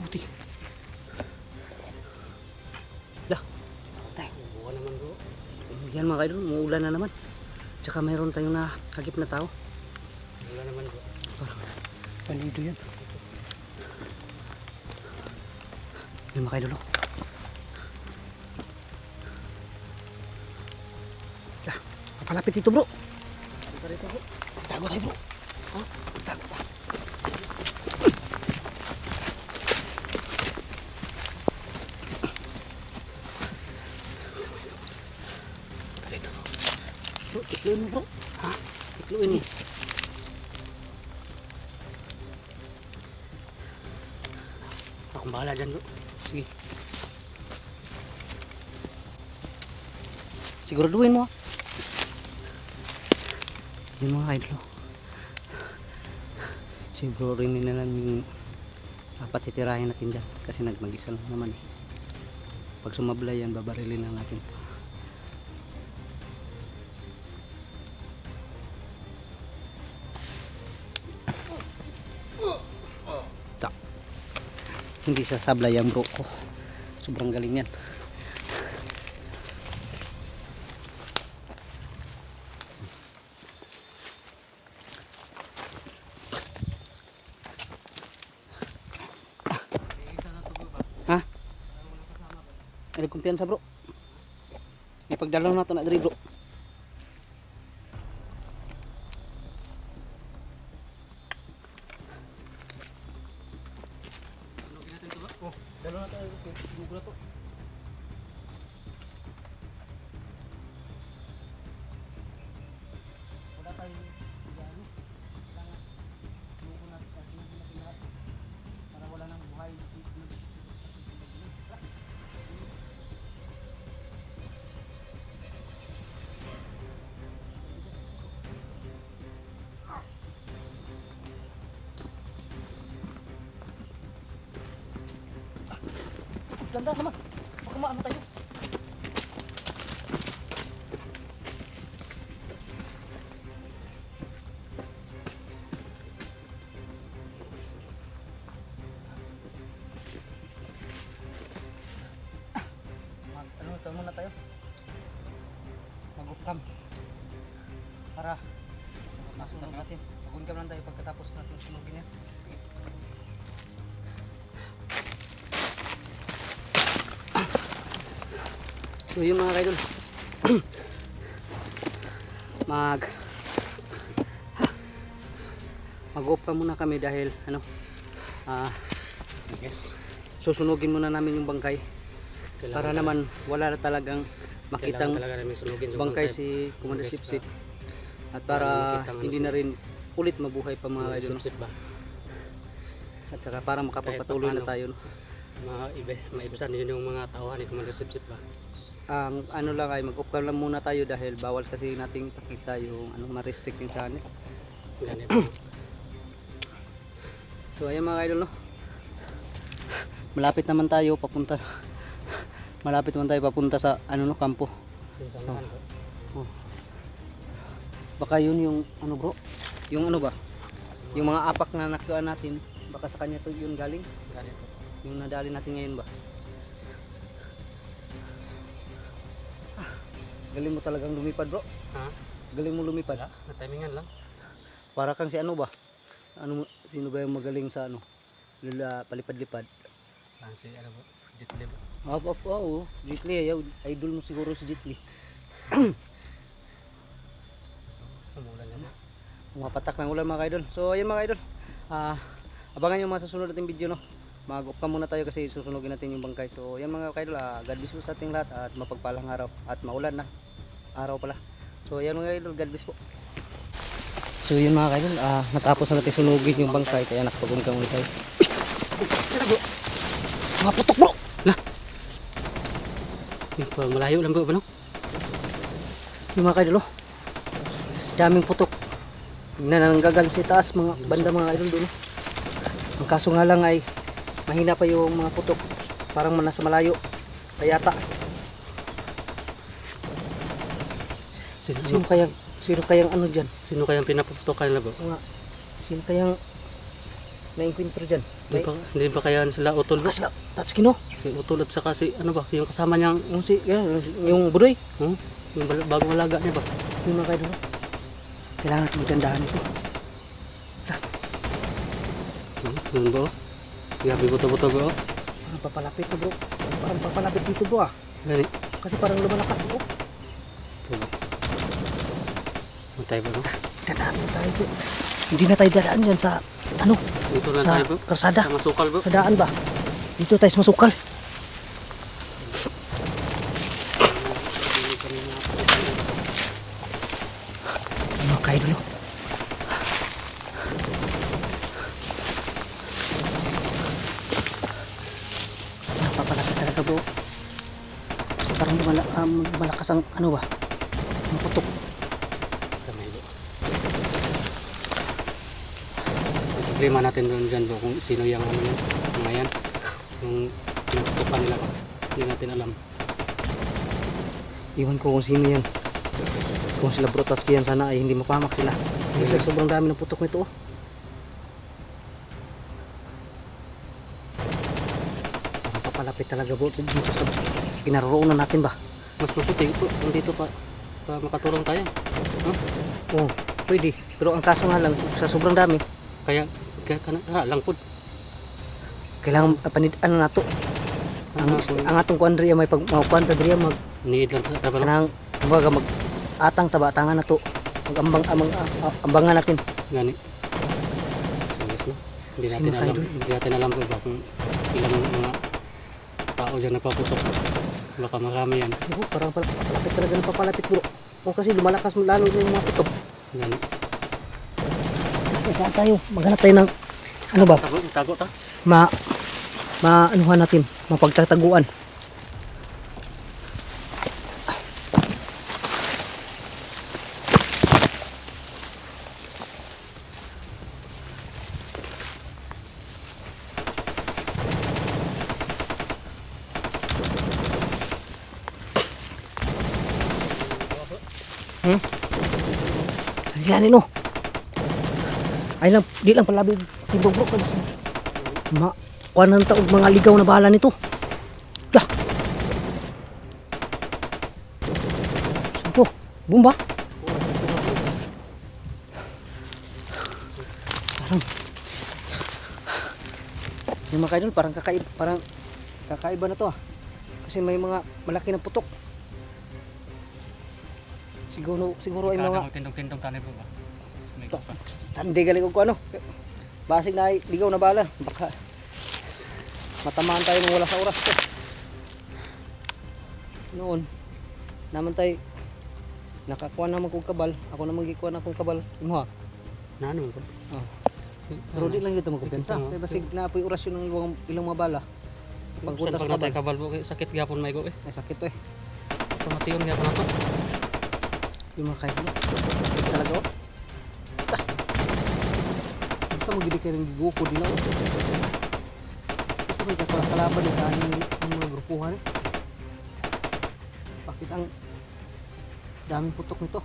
Buti. Dah. Tay. Buwan naman bro. Yan mga idol, muulan na naman. Tsaka mayroon tayong nakagip na tao. Wala naman bro. Parang palido yan. Yan mga idol, no? Dah. Papalapit dito bro. Dito rito bro. Tago tayo bro. Ha? Tago pa. Dito bro. Bro, tikluin mo bro. Ha? Tikluin eh. Akong bahala dyan bro. Sige. Siguraduhin mo. Yun mga idol. Si bro rin na lang yung patitirahin natin dyan. Kasi nagmag-isa lang naman eh. Pag sumablay yan, babarilin lang natin. Ta. Hindi sasablay ang bro ko. Sobrang galing yan. Ha? Ay kumpiyansa bro. May pagdalaw na ito na diri bro. Oh, dalo na tayo. Google na to. Wala tayo. Ano? Kailangan. Google natin natin lahat. Para wala nang buhay. Ganda naman. Baka maano tayo. Ano ito muna tayo? Mag-upcam. Para masunog natin. Mag-uncam lang tayo pagkatapos natin sunugin yan. So yun mga idol. Mag-off ka muna kami dahil ano Yes. susunugin muna namin yung bangkay para naman wala na talagang makitang talaga namin sunugin yung bangkay si Commander Sip-Sip at para hindi na rin ulit mabuhay pa mga idol, no? Sip-Sip ba? At saka para makapagpatuloy na tayo, no? Maibisan din yung mga tauhan ni Commander Sip-Sip ba? Ang ano lang ay mag-off ka lang muna tayo dahil bawal kasi nating ipakita yung ma-restrict yung channel. Ganito. So ayan mga idol, no? Malapit naman tayo papunta sa kampo. Yung samahan ko. Oh. Baka yun yung ano bro, yung ano ba, yung mga apak na nakuha natin, baka sa kanya to yun galing, Galing po. yung nadali natin ngayon ba. Galing mo talagang lumipad bro, Ha? galing mo lumipad. Wala, natimingan lang. Para kang si ano ba, sino ba yung magaling sa ano, palipad-lipad. Si ano po, Jet Li po. Oo, Jet Li, idol mo siguro si Jet Li. Umulan na po. Umapatak ng ulan mga kaidol. So ayun mga kaidol, abangan nyo mga susunod nating video no. Mag-off ka muna tayo kasi susunugin natin yung bangkay. So yan mga kaidol, God bless po sa ating lahat at mapagpalang araw. At maulan na, araw pala. So yan mga kaidol, God bless po. So yun mga kaidol, natapos na natin sunugin yung bangkay kaya nakapag-umgang ulit tayo. Mga putok bro! Malayo lang po ba no? Yung mga kaidol, daming putok. Nananggagal sa taas mga banda mga kaidol doon. Ang kaso nga lang ay mahina pa yung mga putok. Parang nasa malayo. Kayata. Sino kayang ano dyan? Sino kayang pinaputokan na po? Mga, sino kayang na-encuentro dyan? Hindi ba kaya sila utol ba? Kasi Tatsuki no? Si utol at saka si ano ba? Yung kasama niyang Yung budoy. yung bagong alaga niya ba? Yung mga kaidol. Kailangan natin magdandahan ito. Yun ba? Grabe buto-buto ba? Parang papalapit na bro. Parang papalapit dito bro Gani. Kasi parang lumalakas oh. Tulo. Matay ba no? Dadaan na tayo bro. Hindi na tayo dadaan dyan sa ano? Dito lang Sa tayo bro. karsada. Sa masukal bro. Sa daan ba? Dito tayo sa masukal. Ano kayo dulo? Napapalapit talaga bro. Kasi parang malakas ang ano ba? Ang putok. Kamay bro. Problema natin doon dyan bro kung sino yung ano yun. Mga yan. Yung pinutukan nila ba? Hindi natin alam. Iwan ko kung sino yan. Kung sila bro Tatsuki yan sana ay hindi mapamak sila. Kasi sobrang dami ng putok nito oh. Parang papalapit talaga bro dito sa kinaroroonan natin ba? Mas mabuti po kung dito pa makatulong tayo. Oo, pwede. Pero ang kaso nga lang sa sobrang dami, Kaya lang po. kailangan ano na to. Ang atong kuan Andrea may pagmakuan ta Andrea mag Need lang sa tabalo. kanang kumbaga mag atang tabatangan na to. Ambangan natin. Gani. Ayos na. Hindi natin Sino alam. kayo? Hindi natin alam po ba kung ilang mga tao dyan nagpaputok. Baka marami yan. Kasi parang papalapit talaga ng papalapit bro. O kasi lumalakas lalo yung mga putok. Gani. Kaya tayo, maghanap tayo ng ano ba? Tago ta? Anuhan natin, mapagtataguan. Yan no. Ay lang, di lang palabi tibog bro kasi kuanan taog mga ligaw na bala nito. Dah. Santo, bomba. Parang yung mga kaidol parang kakaiba na to ah. Kasi may mga malaki na putok. Siguro ay mga Tindong-tindong tanay po ba? May to, pa. hindi galing ko ano. Basig na ay ligaw na bala. Baka matamaan tayo nung wala sa oras ko. Noon, naman tayo nakakuha naman kong kabal. Ako naman gikuha na akong kabal. Imo ha? Nano po? Oh. Pero di lang dito magkupensa. Kaya basig na po yung orasyon ng ilang mga bala. Pagpunta Pag sa natay kabal. kabal po, sakit gapon may go eh. Ay sakit to eh. Tumatiyon gapon na to. Yung mga kayo. Sakit talaga oh. Ah. Basta magiging kayo ng giguko din ako. Kasi may kakalaban eh. Dahil yung mga grupuhan eh. Bakit ang Daming putok nito.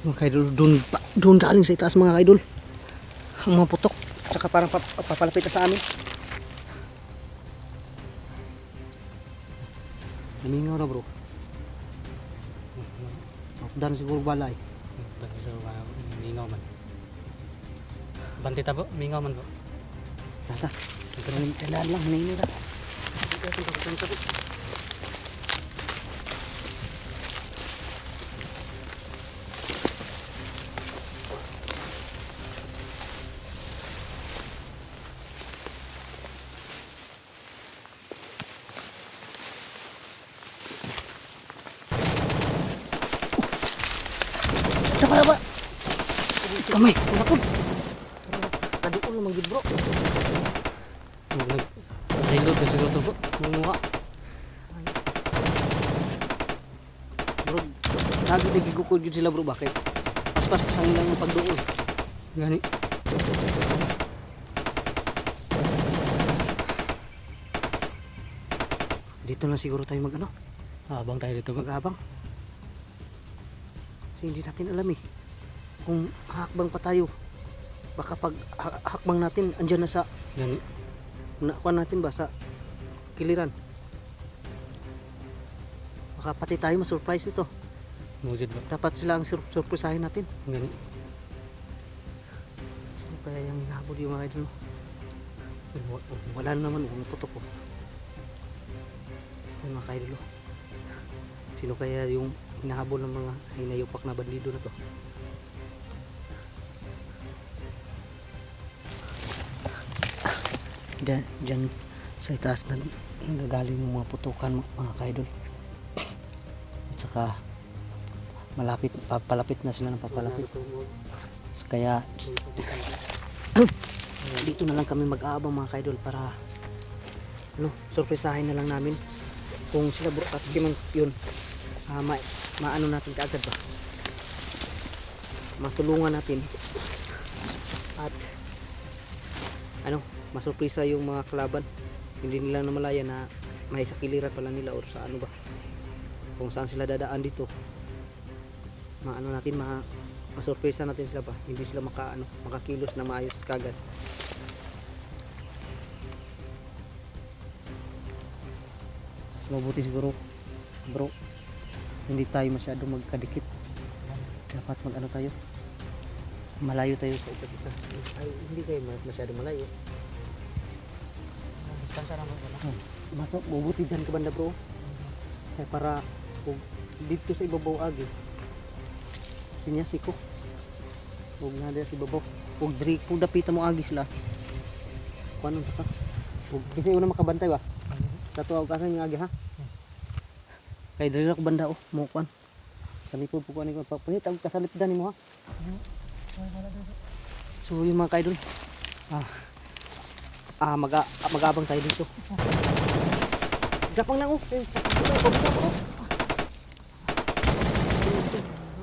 Mga kaidol, doon galing sa itaas mga kaidol. Ang mga putok. Tsaka parang papalapit na sa amin. Namingaw na bro. Dan siguro balay. Mingaw man. Banti ta po, mingaw man po. Tata. Kailangan lang, hinayin na. Apa? Kamay, kenapa? Tadi ko lang mag-bro. Reload na siguro to po. Munga. Bro, lagi nagigukod yun sila bro. Bakit? Pas-pas pasangin lang yung pagdoon. Gani. Dito na siguro tayo mag-ano? Abang tayo dito po. Mag-abang. Kasi hindi natin alam eh. Kung hakbang pa tayo, baka pag hakbang natin, andyan na sa Gani. nakuha natin ba sa kiliran. Baka pati tayo ma-surprise ito. Mujud ba? Dapat sila ang surprisahin natin. Gani. So kaya yung hinahabol yung mga idol. Wala na naman, putok ko. Yung mga idol. Sino kaya yung hinahabol ng mga hinayupak na bandido na to? Diyan sa itaas na nagagaling yung mga putukan mga kaidol. At saka papalapit na sila ng papalapit. So, kaya dito na lang kami mag-aabang mga kaidol para surprisahin na lang namin kung sila bro at man yun maano natin kaagad ba, matulungan natin at masurprisa yung mga kalaban. Hindi nila namalaya na may sakiliran pala nila or sa ano ba, kung saan sila dadaan dito. Maano natin, masurprisa natin sila ba, hindi sila makakilos na maayos kagad. Mas mabuti siguro bro, hindi tayo masyado magkadikit. Dapat tayo, malayo tayo sa isa't isa. Ay, hindi kayo masyado malayo. Distansya naman wala. Mabuti dyan ka banda bro. Kaya para dito sa ibabaw agi sinyasiko huwag na dyan sa ibabaw, huwag dapita mo agi sila kung anong taka kasi una makabantay ba tatuaw kasan yung agi ha kaya dali ko banda mukuan salipod po ko ano ko pagpunit ang kasalip dani mo ha. So yung mga kaidol mag-abang tayo dito. Gapang lang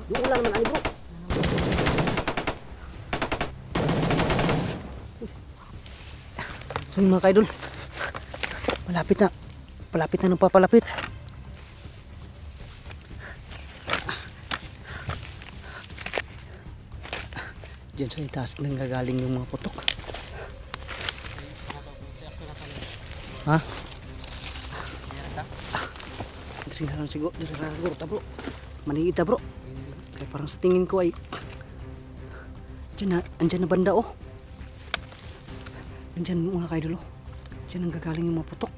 yung ulan naman bro. So yung mga kaidol, palapit na ng papalapit. Diyan sa itaas nang gagaling yung mga putok. Ha? Dari na lang siguro ta bro. Maningita bro. Kaya parang sa tingin ko ay andyan na banda andyan mga kaidol Diyan ang gagaling yung mga putok.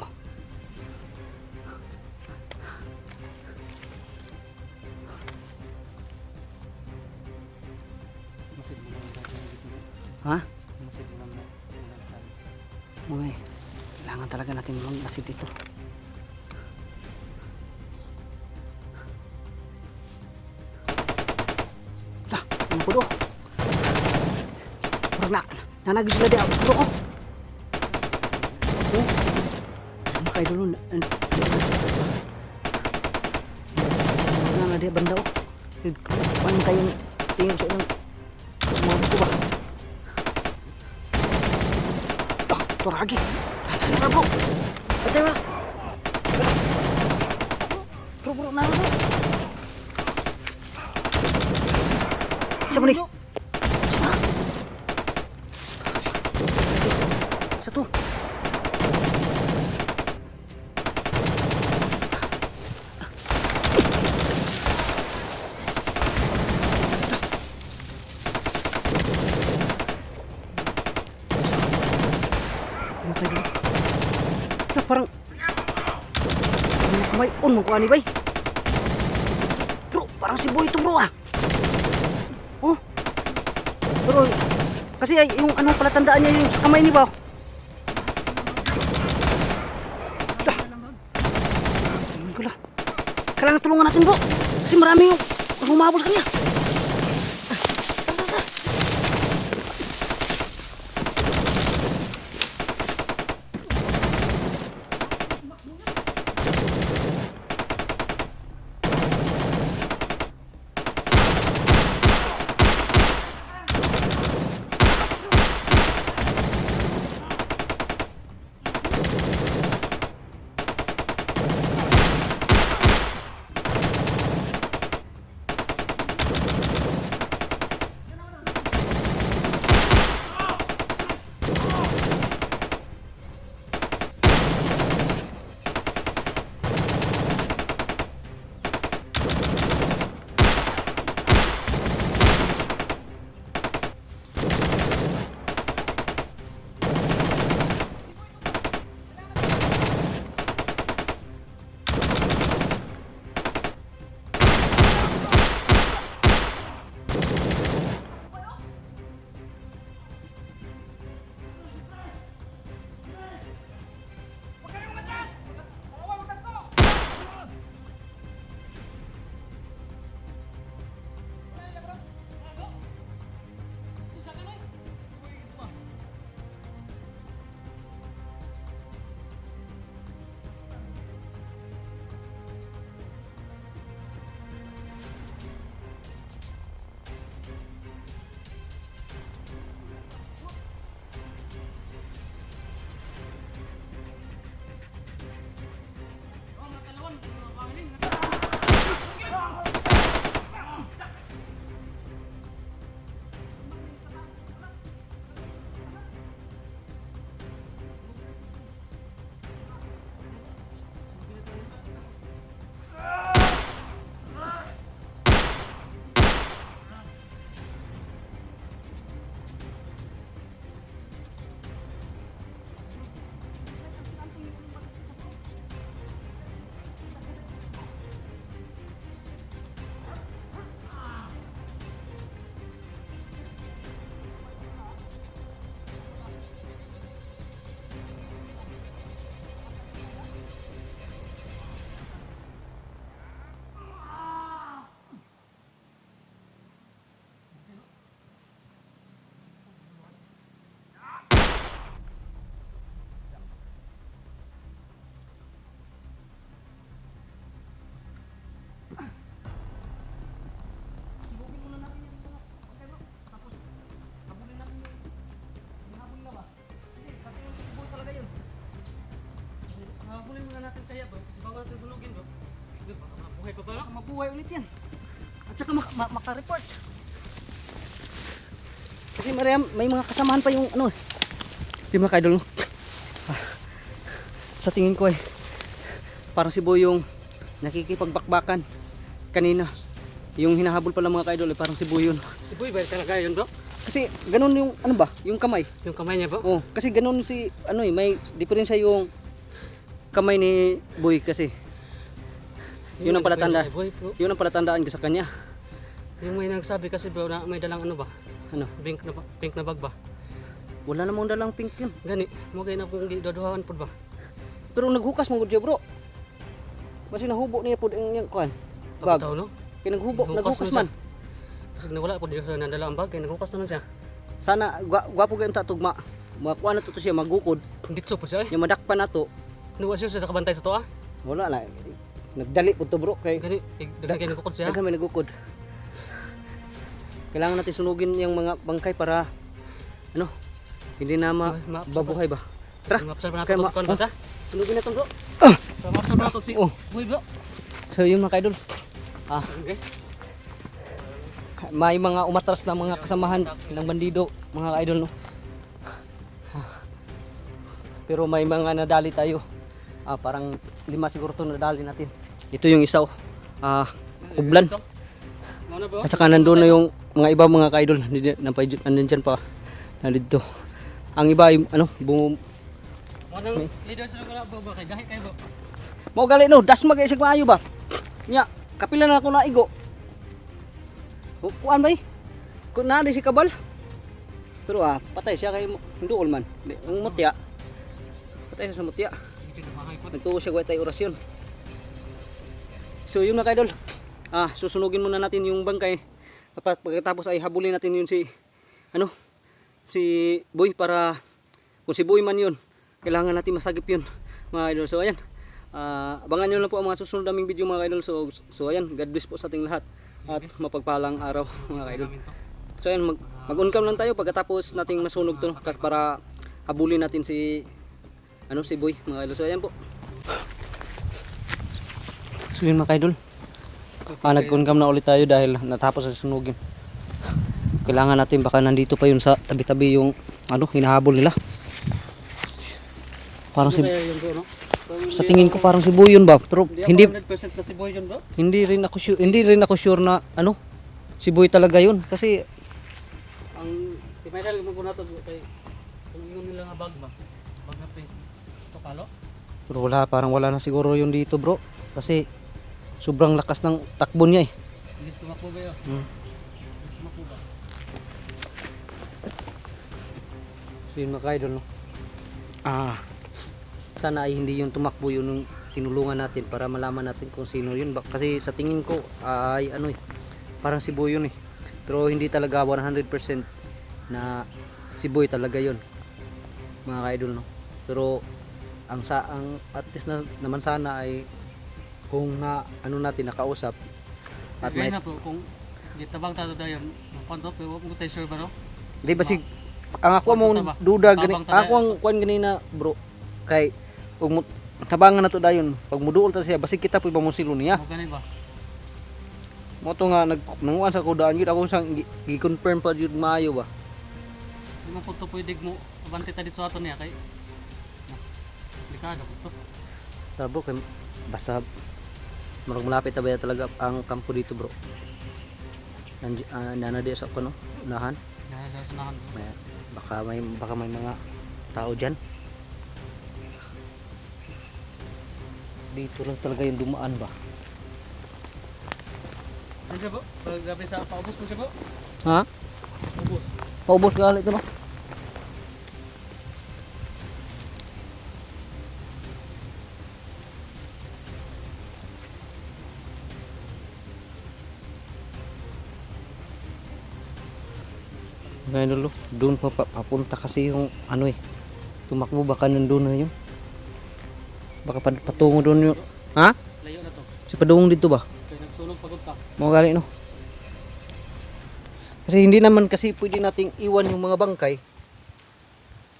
Ha? Okay. Kailangan talaga natin magmasid dito. Ano po do? Parang nanagis sila di ako. Bro, ano kayo doon? Ano dia banda paano tayong tingin sa ilang sumabot ko ba? Turagi. Ano bro? Patay ba? bro, na bro. Isa mo ni. Isa na. Isa to. Ano kayo dito? Nah, parang may on mo ko ani bay. Bro, parang si Boy ito bro ah. Oh. Pero kasi ay, yung ano pala tandaan niya yung sa kamay ni ba? Dah. Tingin ko lang. Kailangan tulungan natin bro. Kasi marami yung humabol sa kanya. Mabuhay ulit yan. At saka maka-report. Kasi may mga kasamahan pa yung ano. Yung mga kaidol. Sa tingin ko parang si Boy yung nakikipagbakbakan kanina. Yung hinahabol pala mga kaidol parang si Boy yun. Si Boy ba talaga yun bro? Kasi ganun yung ano ba? Yung kamay. Yung kamay niya bro? Oh, kasi ganun si ano may diferensya yung kamay ni Boy kasi. Yun ang palatanda. Yun ang palatandaan ko sa kanya. Yung may nagsabi kasi bro na may dalang ano ba? Ano? Pink na bag ba? Wala namang dalang pink yun. Gani, mo kay na kung gidaduhan pud ba? Pero naghukas mo gud siya bro. Basi nahubo niya pud ang yang kuan. Bag. Bag. No? Kay naghukas man. Kasi nawala pud siya sa nadala ang bag kay naghukas naman siya. Sana gwapo gyud ta tugma. Makuha na to siya magukod. Ditso pud siya Yung madakpan na to. Nuwa siya sa kabantay sa to ah. Wala na. Nagdali po to bro kay Gani, daghan kay nagukod siya. daghan may nagukod. Kailangan natin sunugin yung mga bangkay para ano, hindi na babuhay ba. Tara. Mapsal pa Kaya nato sa kon ba ta? Sunugin natin bro. Mapsal pa nato si Oh. Boy bro. So yun mga kaidol. Ah, Guys, may mga umatras na mga kasamahan ng bandido mga kaidol no. Pero may mga nadali tayo. Parang 5 siguro to nadali natin. Ito yung isa oh. Kublan. Ano ba? At saka nandun na yung mga iba mga kaidol. Nandun dyan pa. Nandito. Ang iba ay ano, Manang leader sa lugar ba kay gahi kayo ba? mau gali no, dasma kay sig maayo ba? Nya, kapila na ako naigo. Kuan bay? Kun na di si kabal. Pero patay siya kay duol man. Ang mutya. Patay siya sa mutya. Nagtuo siya gway tay orasyon. So yun mga kaidol. Susunugin muna natin yung bangkay. Pagkatapos ay habulin natin yun si Boy para kung si Boy man yun, kailangan natin masagip yun mga idol. So ayan, abangan nyo lang po ang mga susunod naming video mga idol. So ayan, God bless po sa ating lahat at mapagpalang araw mga idol. So ayan, mag-uncam lang tayo pagkatapos nating masunog to para habulin natin si Boy mga idol. So ayan po. So yun mga idol, nag-uncam na ulit tayo dahil natapos sa sunugin. Kailangan natin, baka nandito pa yun sa tabi-tabi yung hinahabol nila. Parang sa tingin ko parang si Boy yun ba, pero hindi 100% na si Boy yun ba? hindi rin ako sure na si Boy talaga yun kasi Ang si Maydal mo na to kay kung ingon nila nga bag ba? Bag na pink. To kalo? pero parang wala na siguro yun dito bro kasi sobrang lakas ng takbo niya eh. Bilis tumakbo ba yun? Bilis tumakbo ba? So yun mga kaidol no. Sana ay hindi yung tumakbo yun yung tinulungan natin para malaman natin kung sino yun ba. Kasi sa tingin ko ay parang si Boy yun eh. Pero hindi talaga 100% na si Boy talaga yun mga kaidol no. Pero ang at least naman sana ay kung natin nakausap at may na po kung gitabang tato dayon, pantop mo tayo sure ba no? di ba ang ako mo duda gani ako ang kuan ganina bro kay ug tabangan na to dayon pag muduol ta siya basig kita puy pamusilo niya Mo gani ba? mo to nga nanguan sa kudaan gid ako sang gi-confirm pa jud maayo ba. Di mo po to pwede mo abante ta dito sa aton niya kay delikado po to. Tara bro kay basta marag malapit ta ba talaga ang kampo dito bro. Nana di sa kuno unahan. Nasasanahan. Baka may mga tao diyan. Dito lang talaga yung dumaan ba? Ano siya po? Paggabi sa paubos mo siya po? Ha? Ubos. Paubos ka ulit ba? Ngayon lolo, doon papunta kasi yung tumakbo baka nandun na yun. Baka patungo doon yun. Ha? Layo na to. Si padungong dito ba? Kaya nagsunog pagod pa. Mga gali no. Kasi hindi naman kasi pwede nating iwan yung mga bangkay.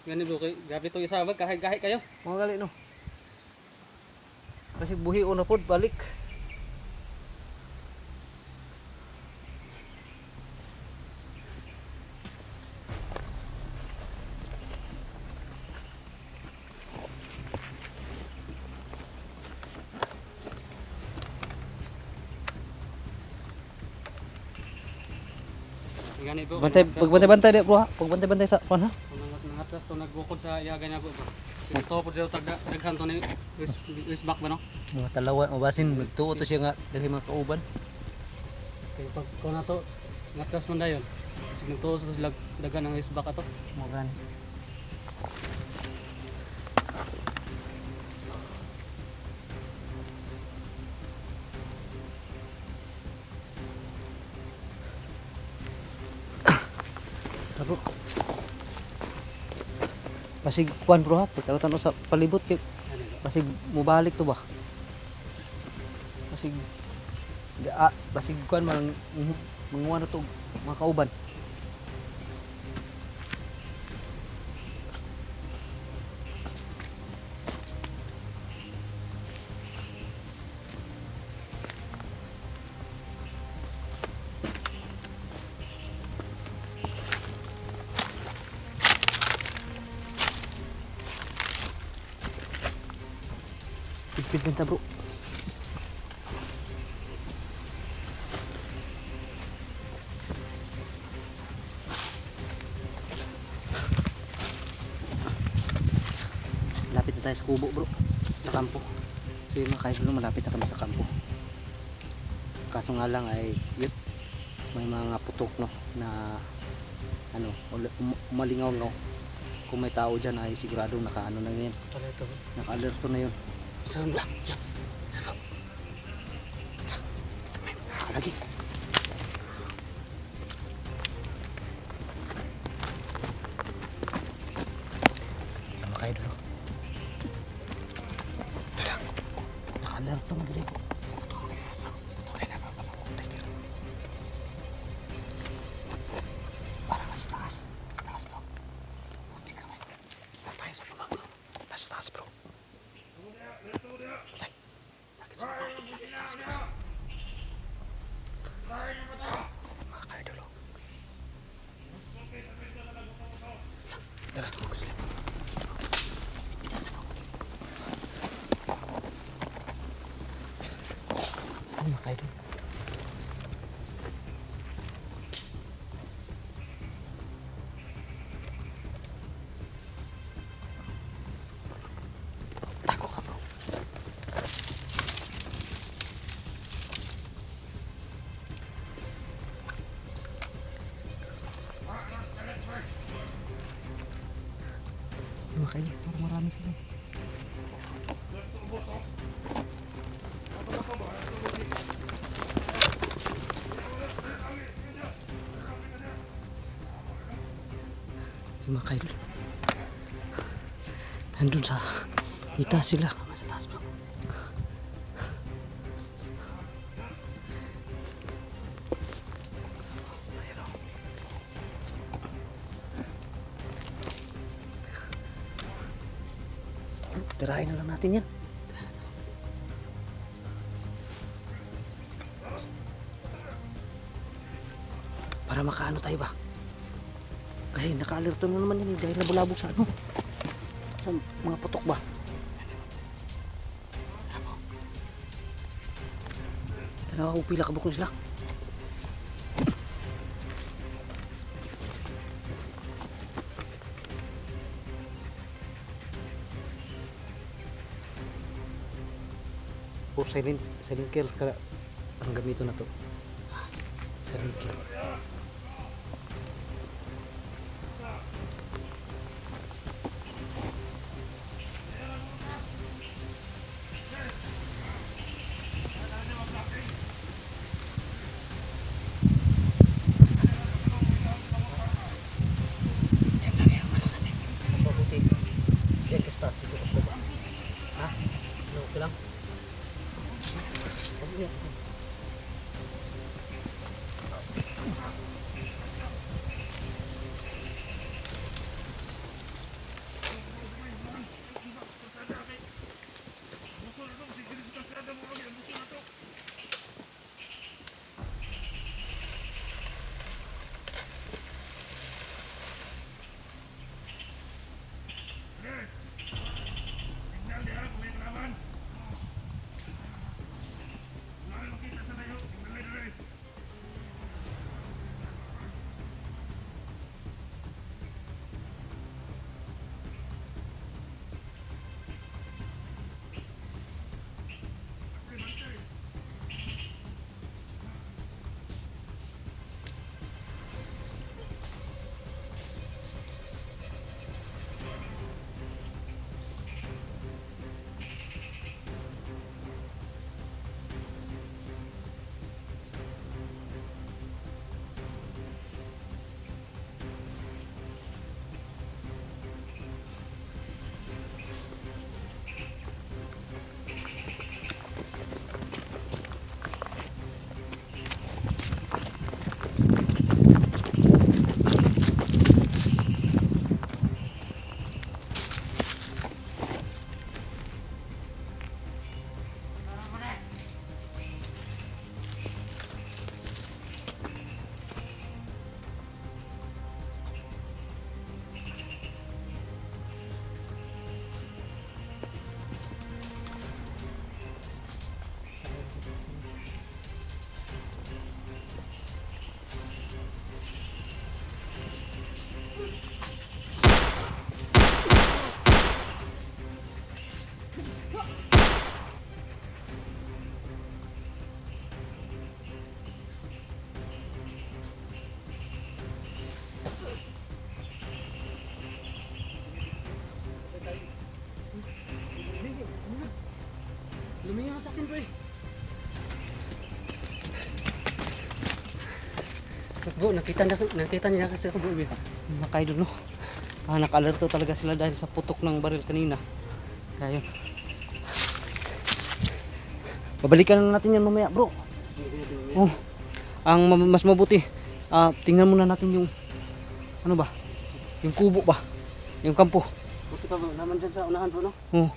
Gani bro, kay gabi to isa ba kahay kayo? Mga gali no. Kasi buhi o na pod balik. Gani bro. Pagbantay-bantay di bro ha. Pagbantay-bantay sa kuan ha. Nangatras to nagbukod sa iya ganya bro. Sige to po daw daghan to ni is back ba no? Mga talawan o basin magtuo to siya nga dali mga kauban. Kay pag ko na to ngatras man dayon. Sige to sa daghan ang is back ato. Mga gani. Bro. Basig kuan bro ha, pagkatan sa palibot kay basig mubalik to ba? Basig kuan man manguha na to mga kauban. Speed benta bro. Lapit na tayo sa kubo bro. Sa kampo. So yung mga kaidol, malapit na kami sa kampo. Kaso nga lang ay yun, may mga putok no na ano, umalingaw-ngaw. Kung may tao dyan ay sigurado nakaano na yan. Alerto. Naka-alerto na yun. Saan ba? Saka. Lagi. Mga kaidol. Naka-alerto na dito. Parang nasa taas. Sa taas bro. Buti ka ngayon. Wala tayo sa baba. Nasa taas bro. Tay. Bakit sa baba? Nasa taas bro. Mga kaidol. Tara, focus lang. Ano mga kaidol? Tako ka bro. Mga kaidol, parang marami sila. Yung mga kaidol, nandun sa itaas sila. Sa taas bro. Tirahin na lang natin yan. Para makaano tayo ba? Kasi naka-alerto na naman yan dahil nabulabog sa ano. Sa mga putok ba? Tanawa ko pila kabukon sila. O silent kill ka ang gamito na to. Silent kill. Bro, nakita niya kasi ako bro. Mga ka-idol, no? Naka-alerto talaga sila dahil sa putok ng baril kanina. Kaya yun. Babalikan na natin yan mamaya, bro. Oh, mas mabuti. Tingnan muna natin yung ano ba? Yung kubo ba? Yung kampo. Buti pa bro, naman dyan sa unahan bro, no? Oh.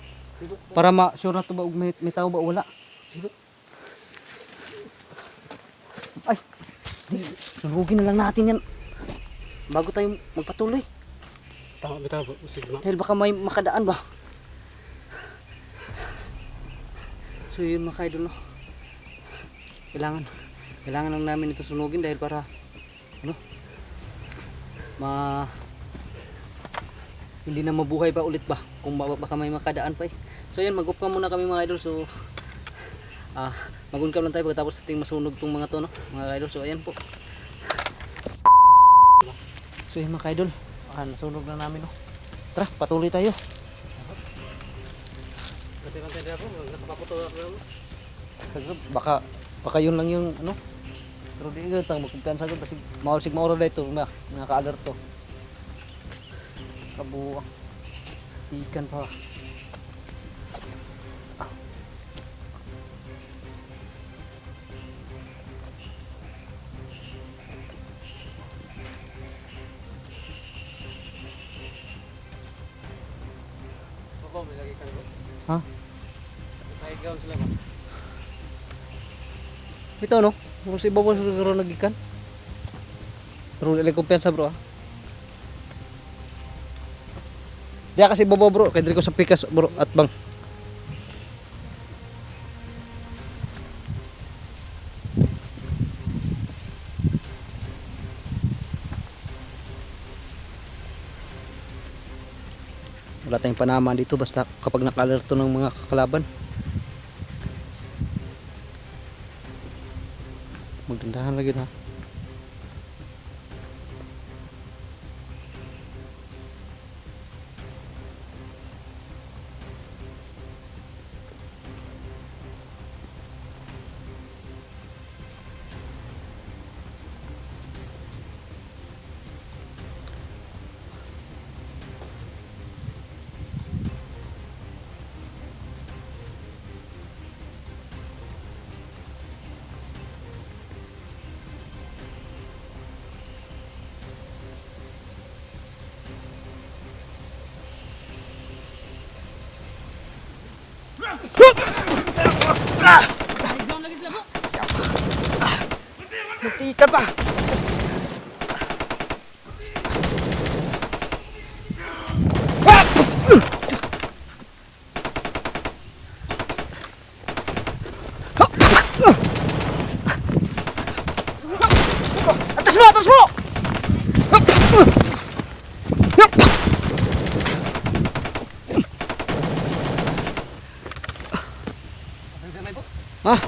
Para ma-sure na to ba may tao ba o wala. Sige. Ay. Sunugin na lang natin yan. Bago tayo magpatuloy. Tama bitaw bro, sige bro. Dahil baka may makadaan ba? So yun mga ka-idol, no? Kailangan lang namin ito sunugin dahil para ano? Hindi na mabuhay pa ulit ba? Kung baka may makadaan pa eh. So yan, mag-off ka muna kami mga idol. So mag-on cam lang tayo pagkatapos ating masunog tong mga to, no? Mga idol. So ayan po. So yun mga idol, nasunog na namin, no? Tara, patuloy tayo. Kasi tayo bro, nakapaputo na bro. Baka yun lang yung ano. Pero di ka tang magkumpiyansa ko kasi mauro dito mga ka-alert to. Kabuang. Ikan pa. Bro, may lagi kan bro. Ha? Kahit gawin sila ba? Ito no, kung si Bobo siguro nagikan. Pero ilay kumpiyansa bro, ah. Diya kasi Bobo bro, kaya dili ko sa pikas bro at bang. Wala tayong panama dito basta kapag naka-alerto ng mga kalaban. Magdandahan lagi na. Muntikan pa. Atas mo, atas mo. Ah.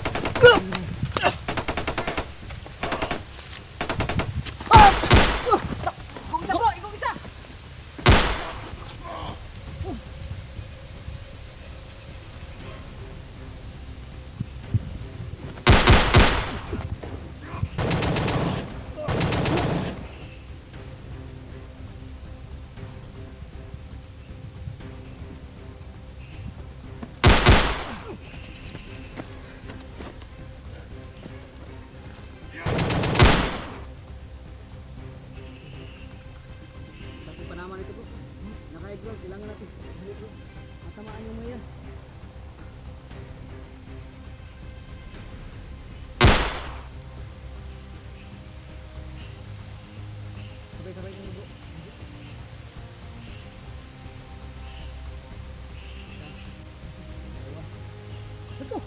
Naman ito po. Naka-egg kailangan natin. Matamaan yung mga yan. Sabay-sabay yung bro. Ito.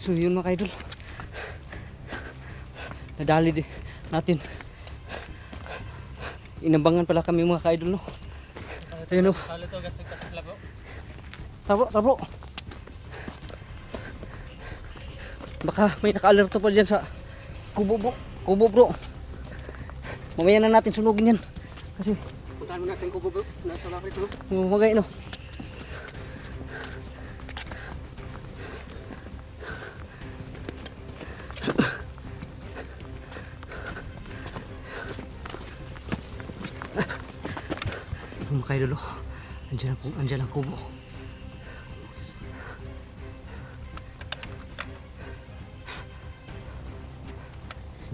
So yun mga idol. Nadali din natin. Inambangan pala kami mga idol no. Ayun oh. Kali to kasi sila bro. Tabo. Baka may naka-alerto pa dyan sa kubo bro. Mamaya na natin sunugin yan. Kasi Puntahan mo natin kubo bro. Nasa lakit no. magay no. Mga idol oh. Andyan ang kubo.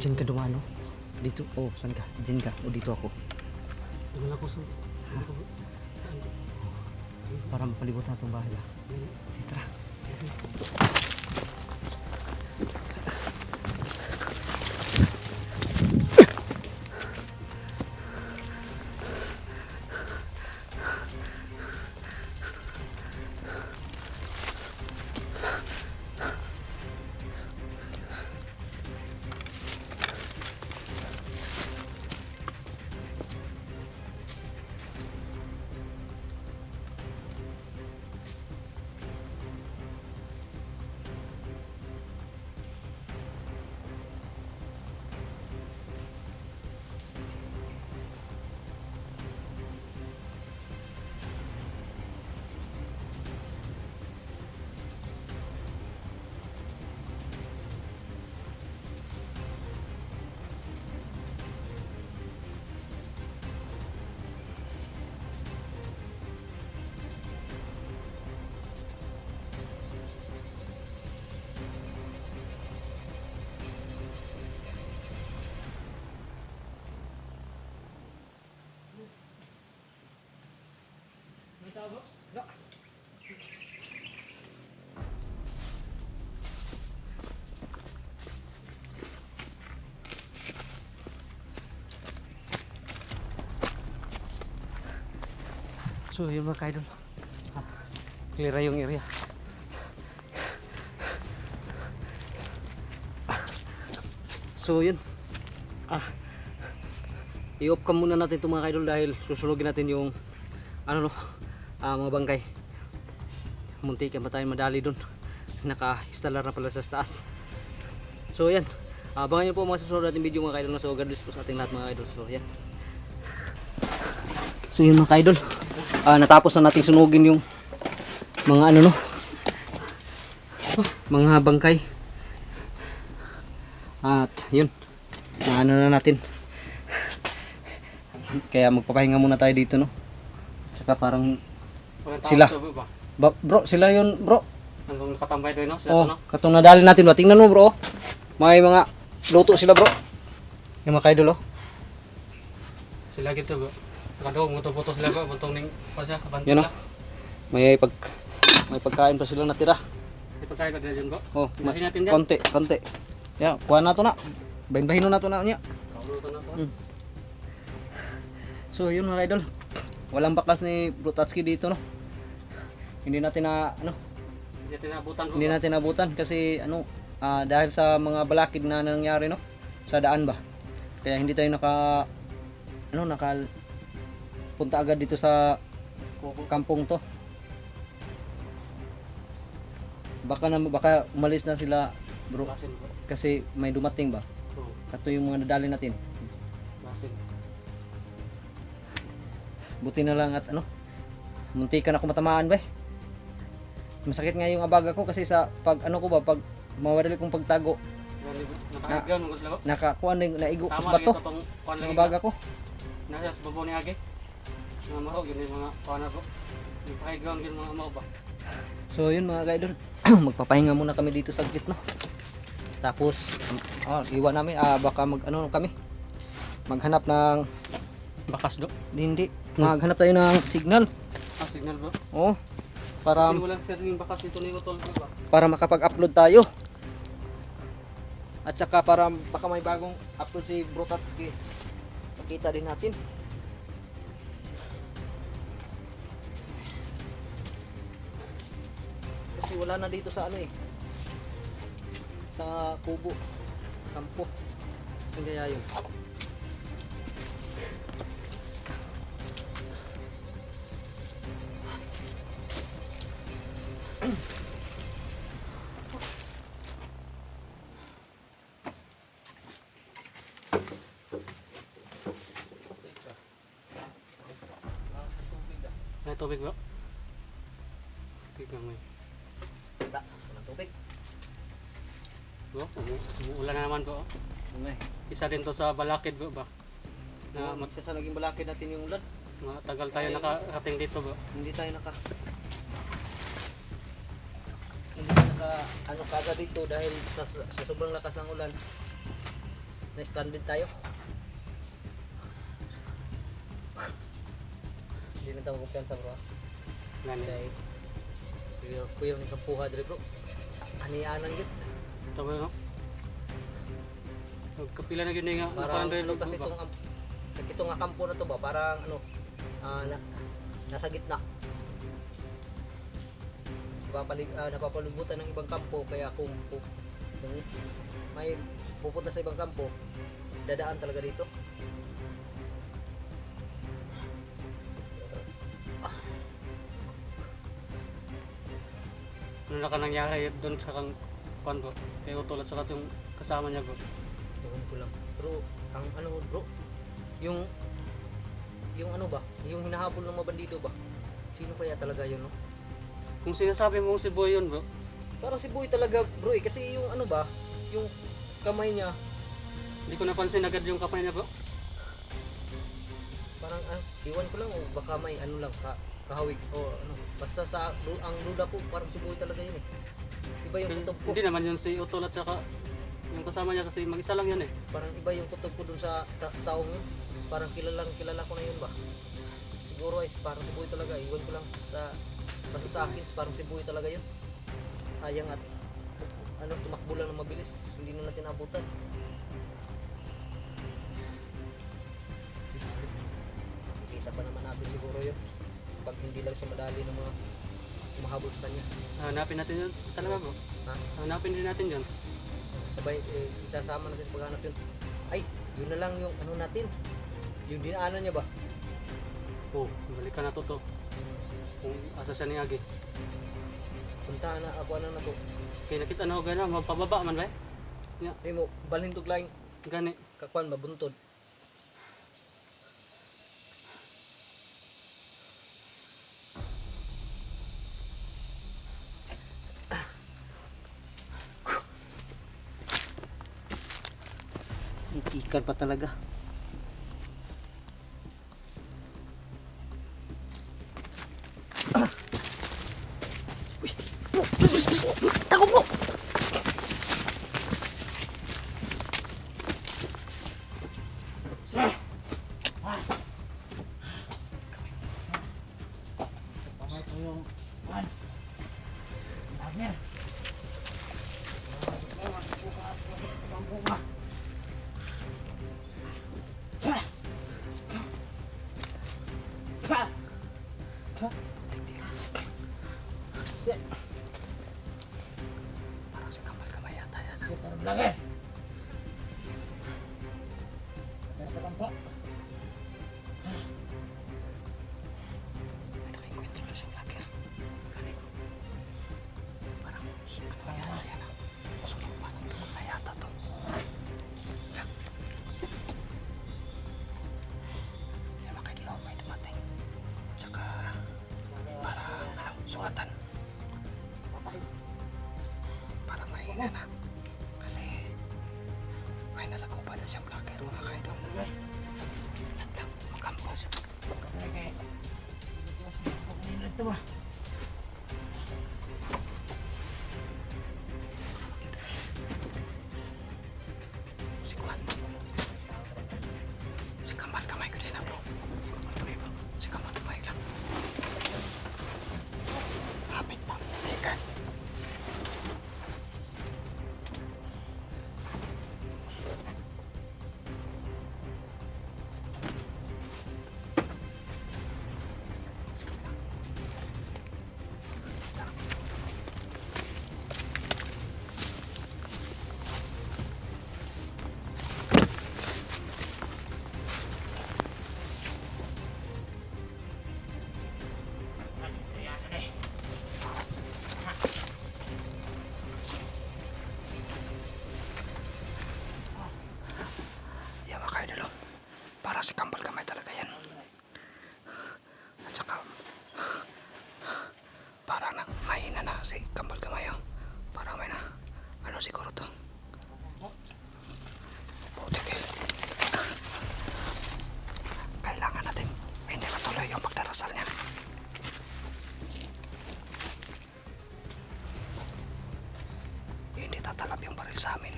Diyan ka dumano. Dito. Oh, saan ka? Diyan ka. O dito ako. Wala ko sa Para mapalibot na itong bahay. Sige, tara. So yun mga kaidol. Clear yung area. So yun. I-off cam muna natin itong mga kaidol dahil susunugin natin yung mga bangkay. Munti ka pa tayo madali dun. Naka-installer na pala sa taas. So yan. Abangan nyo po mga susunod natin video mga kaidol. So God bless po sa ating lahat mga kaidol. So yan. So yun mga kaidol. Natapos na natin sunugin yung mga mga bangkay. At yun. Na natin. Kaya magpapahinga muna tayo dito no. Saka parang sila. Bro, sila yun bro. Hanggang nakatambay doon no. Sila katong nadali natin ba? Tingnan mo bro. May mga luto sila bro. Yung mga kaidol Sila gitu bro. Kadong moto-foto sila bro, buntong ning pa siya, kaban sila. May May pagkain pa sila natira. May pagkain pa dyan bro. Oh, Bahin natin dyan. konti. Ya, kuha na to na. Bahin na to na niya. Kauluto na to. So, yun mga idol. Walang bakas ni Brutatski dito no. Hindi natin nabutan kasi dahil sa mga balakid na nangyari no sa daan ba. Kaya hindi tayo punta agad dito sa kampong to. Baka umalis na sila bro kasi may dumating ba. Kato yung mga nadali natin. Buti na lang at munti ka na kumatamaan ba. Masakit nga yung abaga ko kasi sa pag pag mawadali kong pagtago. Nakakuha na naigo sa bato. Ang abaga ko. Nasa sa babaw ni Age. Mga mahog yun yung mga kawana ko. Yung paki-ground yun mga mahog ba. So yun mga kaidol. Magpapahinga muna kami dito sa gitno. Tapos iwan namin baka kami maghanap ng bakas do? Hindi. Maghanap tayo ng signal. Signal bro? Oo. Para kasi walang sering bakas dito ni Utol ba? Para makapag-upload tayo. At saka para baka may bagong upload si Brutatski. Makita din natin. Kasi wala na dito sa sa kubo, kampo. Saan kaya yun? May tubig bro? Tignan mo yun. Wala, walang tubig. Bro, umuulan na naman bro. Ano eh? Isa din to sa Balakid bro ba? Na Isa sa naging balakid natin yung ulan. matagal tayo nakarating dito bro. Hindi tayo naka ano kagad dito dahil sa sobrang lakas ng ulan. Na-stranded tayo. Hindi na tayo kumpiyansa bro. Gani. Dahil kuya yung kampuha dito bro. Anianan yun. Ito bro no? Kapila na yun nga. Parang rin ano kasi itong nga kampo na to ba, parang ano, nasa gitna. Napapalibutan ng ibang kampo, kaya kung may pupunta sa ibang kampo, dadaan talaga dito. Ano na ka nangyari doon sa kang kwan bro? Kaya utulad sa yung kasama niya bro. Doon ko lang. Pero ang ano bro, yung ano ba, yung hinahabol ng mga bandido ba? Sino kaya talaga yun no? Kung sinasabi mo si Boy yun bro, Parang si Boy talaga bro eh, kasi yung ano ba, yung kamay niya, hindi ko napansin agad yung kamay niya bro. parang iwan ko lang o baka may ano lang kahawig o ano. Basta ang duda ko parang si Boy talaga yun eh. Iba yung kutob ko. Hindi naman yun si Utol at saka yung kasama niya kasi mag-isa lang yan eh. Parang iba yung kutob ko dun sa taong yun. Parang kilala ko na yun ba. Siguro ay parang si Boy talaga. Iwan ko lang basta sa akin parang si Boy talaga yun. Sayang at ano, tumakbo lang ng mabilis. Hindi na natin abutan. Kita pa naman natin siguro yun. Pag hindi lang siya madali ng mga tumahabol sa kanya. Hanapin natin yun talaga bro. Ha? Hanapin din natin yun. Sabay, isasama natin sa paghanap yun. Ay, yun na lang yung ano natin. Yung dinaanan niya ba? Oh, balikan na to. Kung asa siya ni Agi. Puntahan na ako na to. Kaya nakita na ako gano'n, magpababa man ba eh? Ay mo, balhin tog laing Gani. kakwan mabuntod. Ikan pa talaga. Tako mo! Parang si kamay yata yan. Lagi. May nakainkwentro na siyang vlogger. Galing. Parang ano kaya na yan ah. Sumpa ng tulog na yata to. Yan mga kailaw, may dumating. Tsaka parang sungatan. Parang mahina na. Kasi may nasa kupa na siyang vlogger mga kailaw. Yan lang, makampo siya. Ito ba? Si Kwan. Si Kamal kamay ko din na bro. Si Kamal kamay bro. Si Kamal kamay lang. Hapit lang. Ikan. talaga yan. At saka parang mahina na si Kambal Gamay. Oh. Parang may na ano siguro to. Buti kailangan natin hindi matuloy yung pagdarasal niya. Hindi tatalab yung baril sa amin.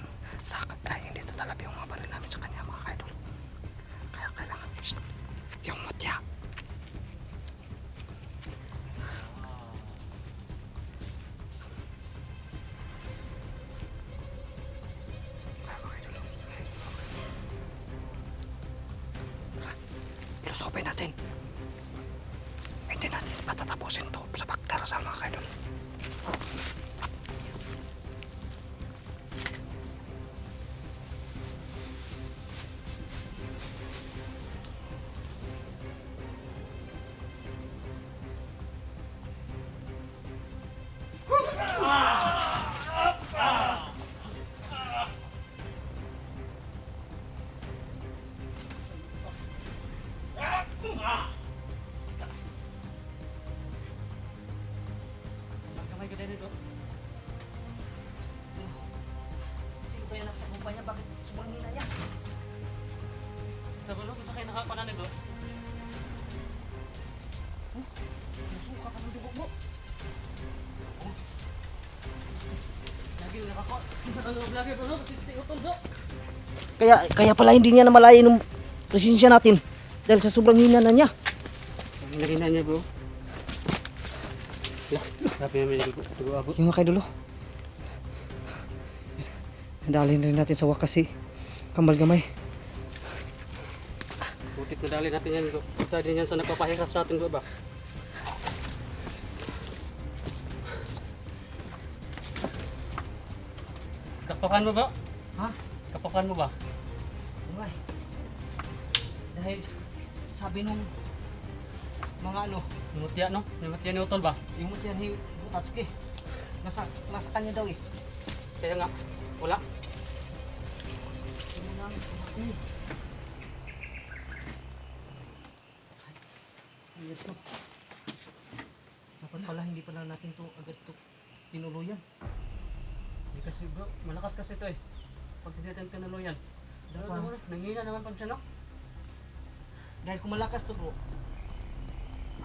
Hindi tatalab yung mga baril namin sa kanya, mga kaidol. Kaya kailangan yung mutya. Kaya mga kaidol, ilusopin natin. Hindi natin patatapusin to sa pagdarasal, mga kaidol. Magkamay ka din ito. Sino kaya nasa kumpanya? Bakit sobrang hina niya? Sa gulo, kung sa kayo nakapanan ito. Nasuka ka ng dugo mo. Lagi yung nakako. Sa kanong lagi ito, no? Kasi utol do. Kaya pala hindi niya namalayan yung presensya natin dahil sa sobrang hina na niya. Ang narinan niya, bro. Sabi namin dugo ako. Yung mga kaidolo. Nadalhin rin natin sa wakas si Kambal Gamay. Butit na dali natin yan, bro. Isa din yan sa nagpapahirap sa atin, bro, ba? Kapakan mo ba? Ha? Kapakan mo ba? Gamay. Dahil sabi nung mga ano, Nimutya, no? Nimutya ni utol ba? yung mutyan ni Butatski. Nasa kanya daw eh. Kaya nga, wala. Ito. Dapat pala hindi pala natin to agad to tinuluyan. Hindi kasi, bro. Malakas kasi ito eh. Pag hindi natin tinuluyan. Dapat- Nangina naman pag siya, no? Dahil kung malakas to bro,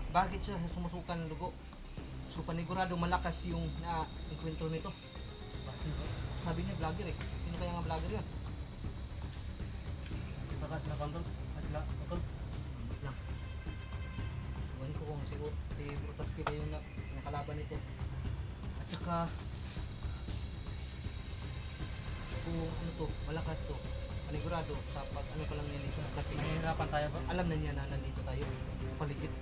bakit siya sumusukan ng dugo? So panigurado malakas yung na-enkwentro nito. Basin, bro. Sabi niya vlogger eh. Sino kaya nga vlogger yun? Baka sila kontrol. Sila kontrol. Lang. Ewan ko kung si Brutaski ba yung nakalaban nito. At saka kung ano to, malakas to, panigurado sa pag ano pa lang niya dito nagdating. Nahihirapan tayo, bro. Alam na niya na nandito tayo. Paligid.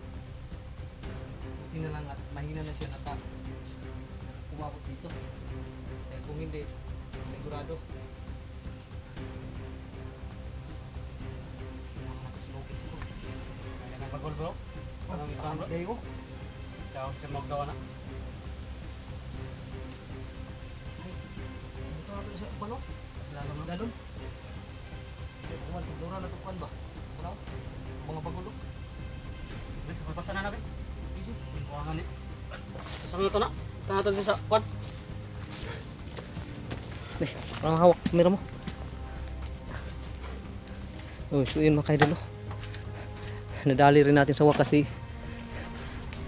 Buti na lang at mahina na siya naka umabot dito. Eh kung hindi, panigurado. Kaya na pagol, bro. Parang ito, bro. Gayo. Tawag siya magdawa na. Ito ako sa pano? Lalo na. Dalon. Kuwan, pagdura na tukuan ba? Wala ko. Mga pagulo. Wait, pagpasa na namin. Easy. Buwangan eh. Kasama na ito na. Tangatag mo sa kwan. Eh, parang hawak kamera mo. Oh, so yun mga kaidolo. Nadali rin natin sa wakas si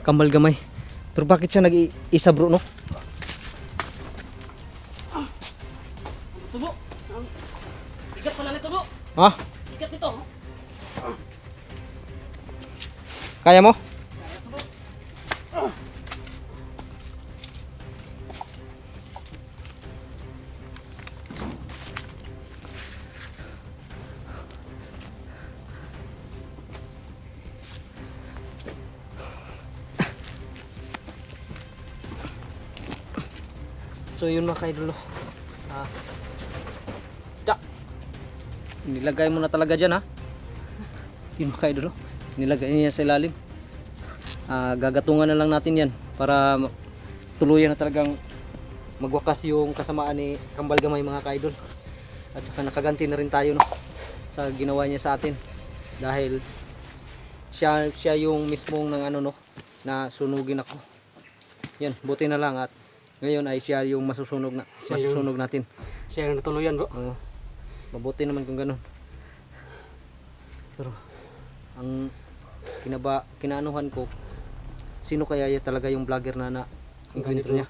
Kambal Gamay. Pero bakit siya nag-isa bro, no? Tubo. Ikat pala nito, bro. Ha? Ikat nito. Kaya mo? So yun mga kaidolo. Nilagay mo na talaga dyan ha. Yun mga kaidolo. Nilagay niya sa ilalim. Gagatungan na lang natin yan para tuluyan na talagang magwakas yung kasamaan ni Kambal Gamay mga kaidol. At saka nakaganti na rin tayo no, sa ginawa niya sa atin. Dahil siya yung mismong ng ano no, na sunugin ako. Yan, buti na lang at ngayon ay siya yung masusunog natin. Siya yung natuluyan bro. Oo. Mabuti naman kung ganun. Pero ang kinaanuhan ko, sino kaya talaga yung vlogger na encounter niya?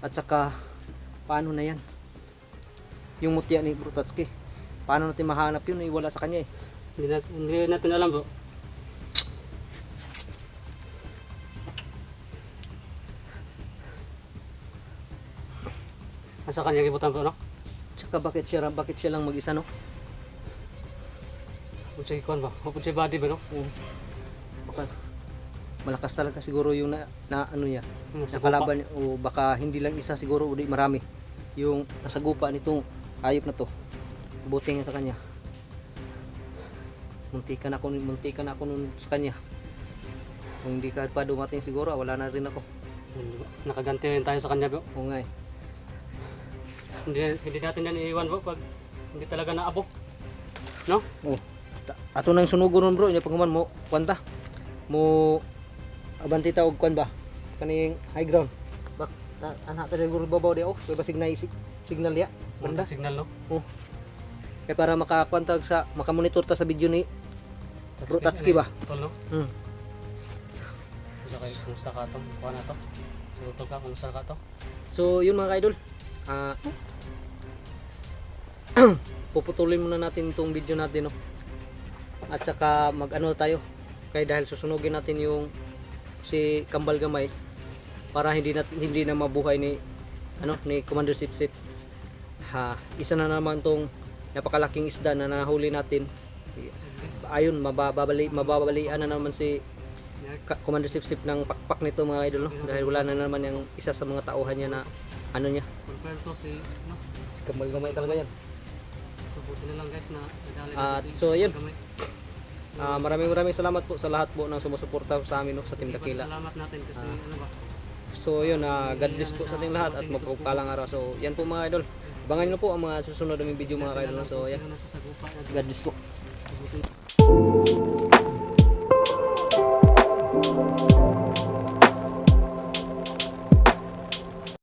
At saka paano na yan? Yung mutya ni Bro Tatsuki, paano natin mahanap yun? Wala sa kanya eh. Hindi natin alam bro. Asa kanya gibutan bro no? Tsaka bakit siya lang mag-isa no? Unsay kuan ba? Unsay body ba no? Baka malakas talaga siguro yung na ano niya, Sa sa kalaban niya. O baka hindi lang isa siguro, udi marami yung nasagupa nitong hayop na to. Buti nga sa kanya. Muntikan ako nun sa kanya. Kung hindi ka pa dumating siguro, wala na rin ako. Nakaganti rin tayo sa kanya bro. Oo nga eh. Hindi natin yan iiwan bro pag hindi talaga naabok. No? Oh. Ato nang sunugon nun bro, nya pagkuman mo kwanta. Mo abanti ta og kwan ba? Kaning high ground. Bak anak ta siguro babaw di oh, kay basig na signal ya. Banda. Signal no? Oh. Kaya para makakwantag sa makamonitor ta sa video ni Bro Tatsuki ba? Tol no? Hmm. Isa kayo kung sa katong kuha na to. Surutog ka kung sa ka to. So yun mga ka-idol. Puputulin muna natin itong video natin no. At saka mag-ano tayo. Kaya dahil susunugin natin yung si Kambal Gamay para hindi na mabuhay ni Commander Sipsip. Isa na naman tong napakalaking isda na nahuli natin. Ayun, mababalian na naman si Commander Sipsip ng pakpak nito mga idol no? Dahil wala na naman yung isa sa mga tauhan niya na ano niya. Confirm to si no? Si Kambal Gamay talaga yan. So buti na lang guys na nadali At so yun. Maraming salamat po sa lahat po ng sumusuporta sa amin no, sa Team Dakila. Salamat natin kasi ano ba? So yun, God bless po sa ating lahat at mapagpalang araw. So yan po mga idol. Abangan nyo po ang mga susunod naming video mga idol. So yan. God bless po.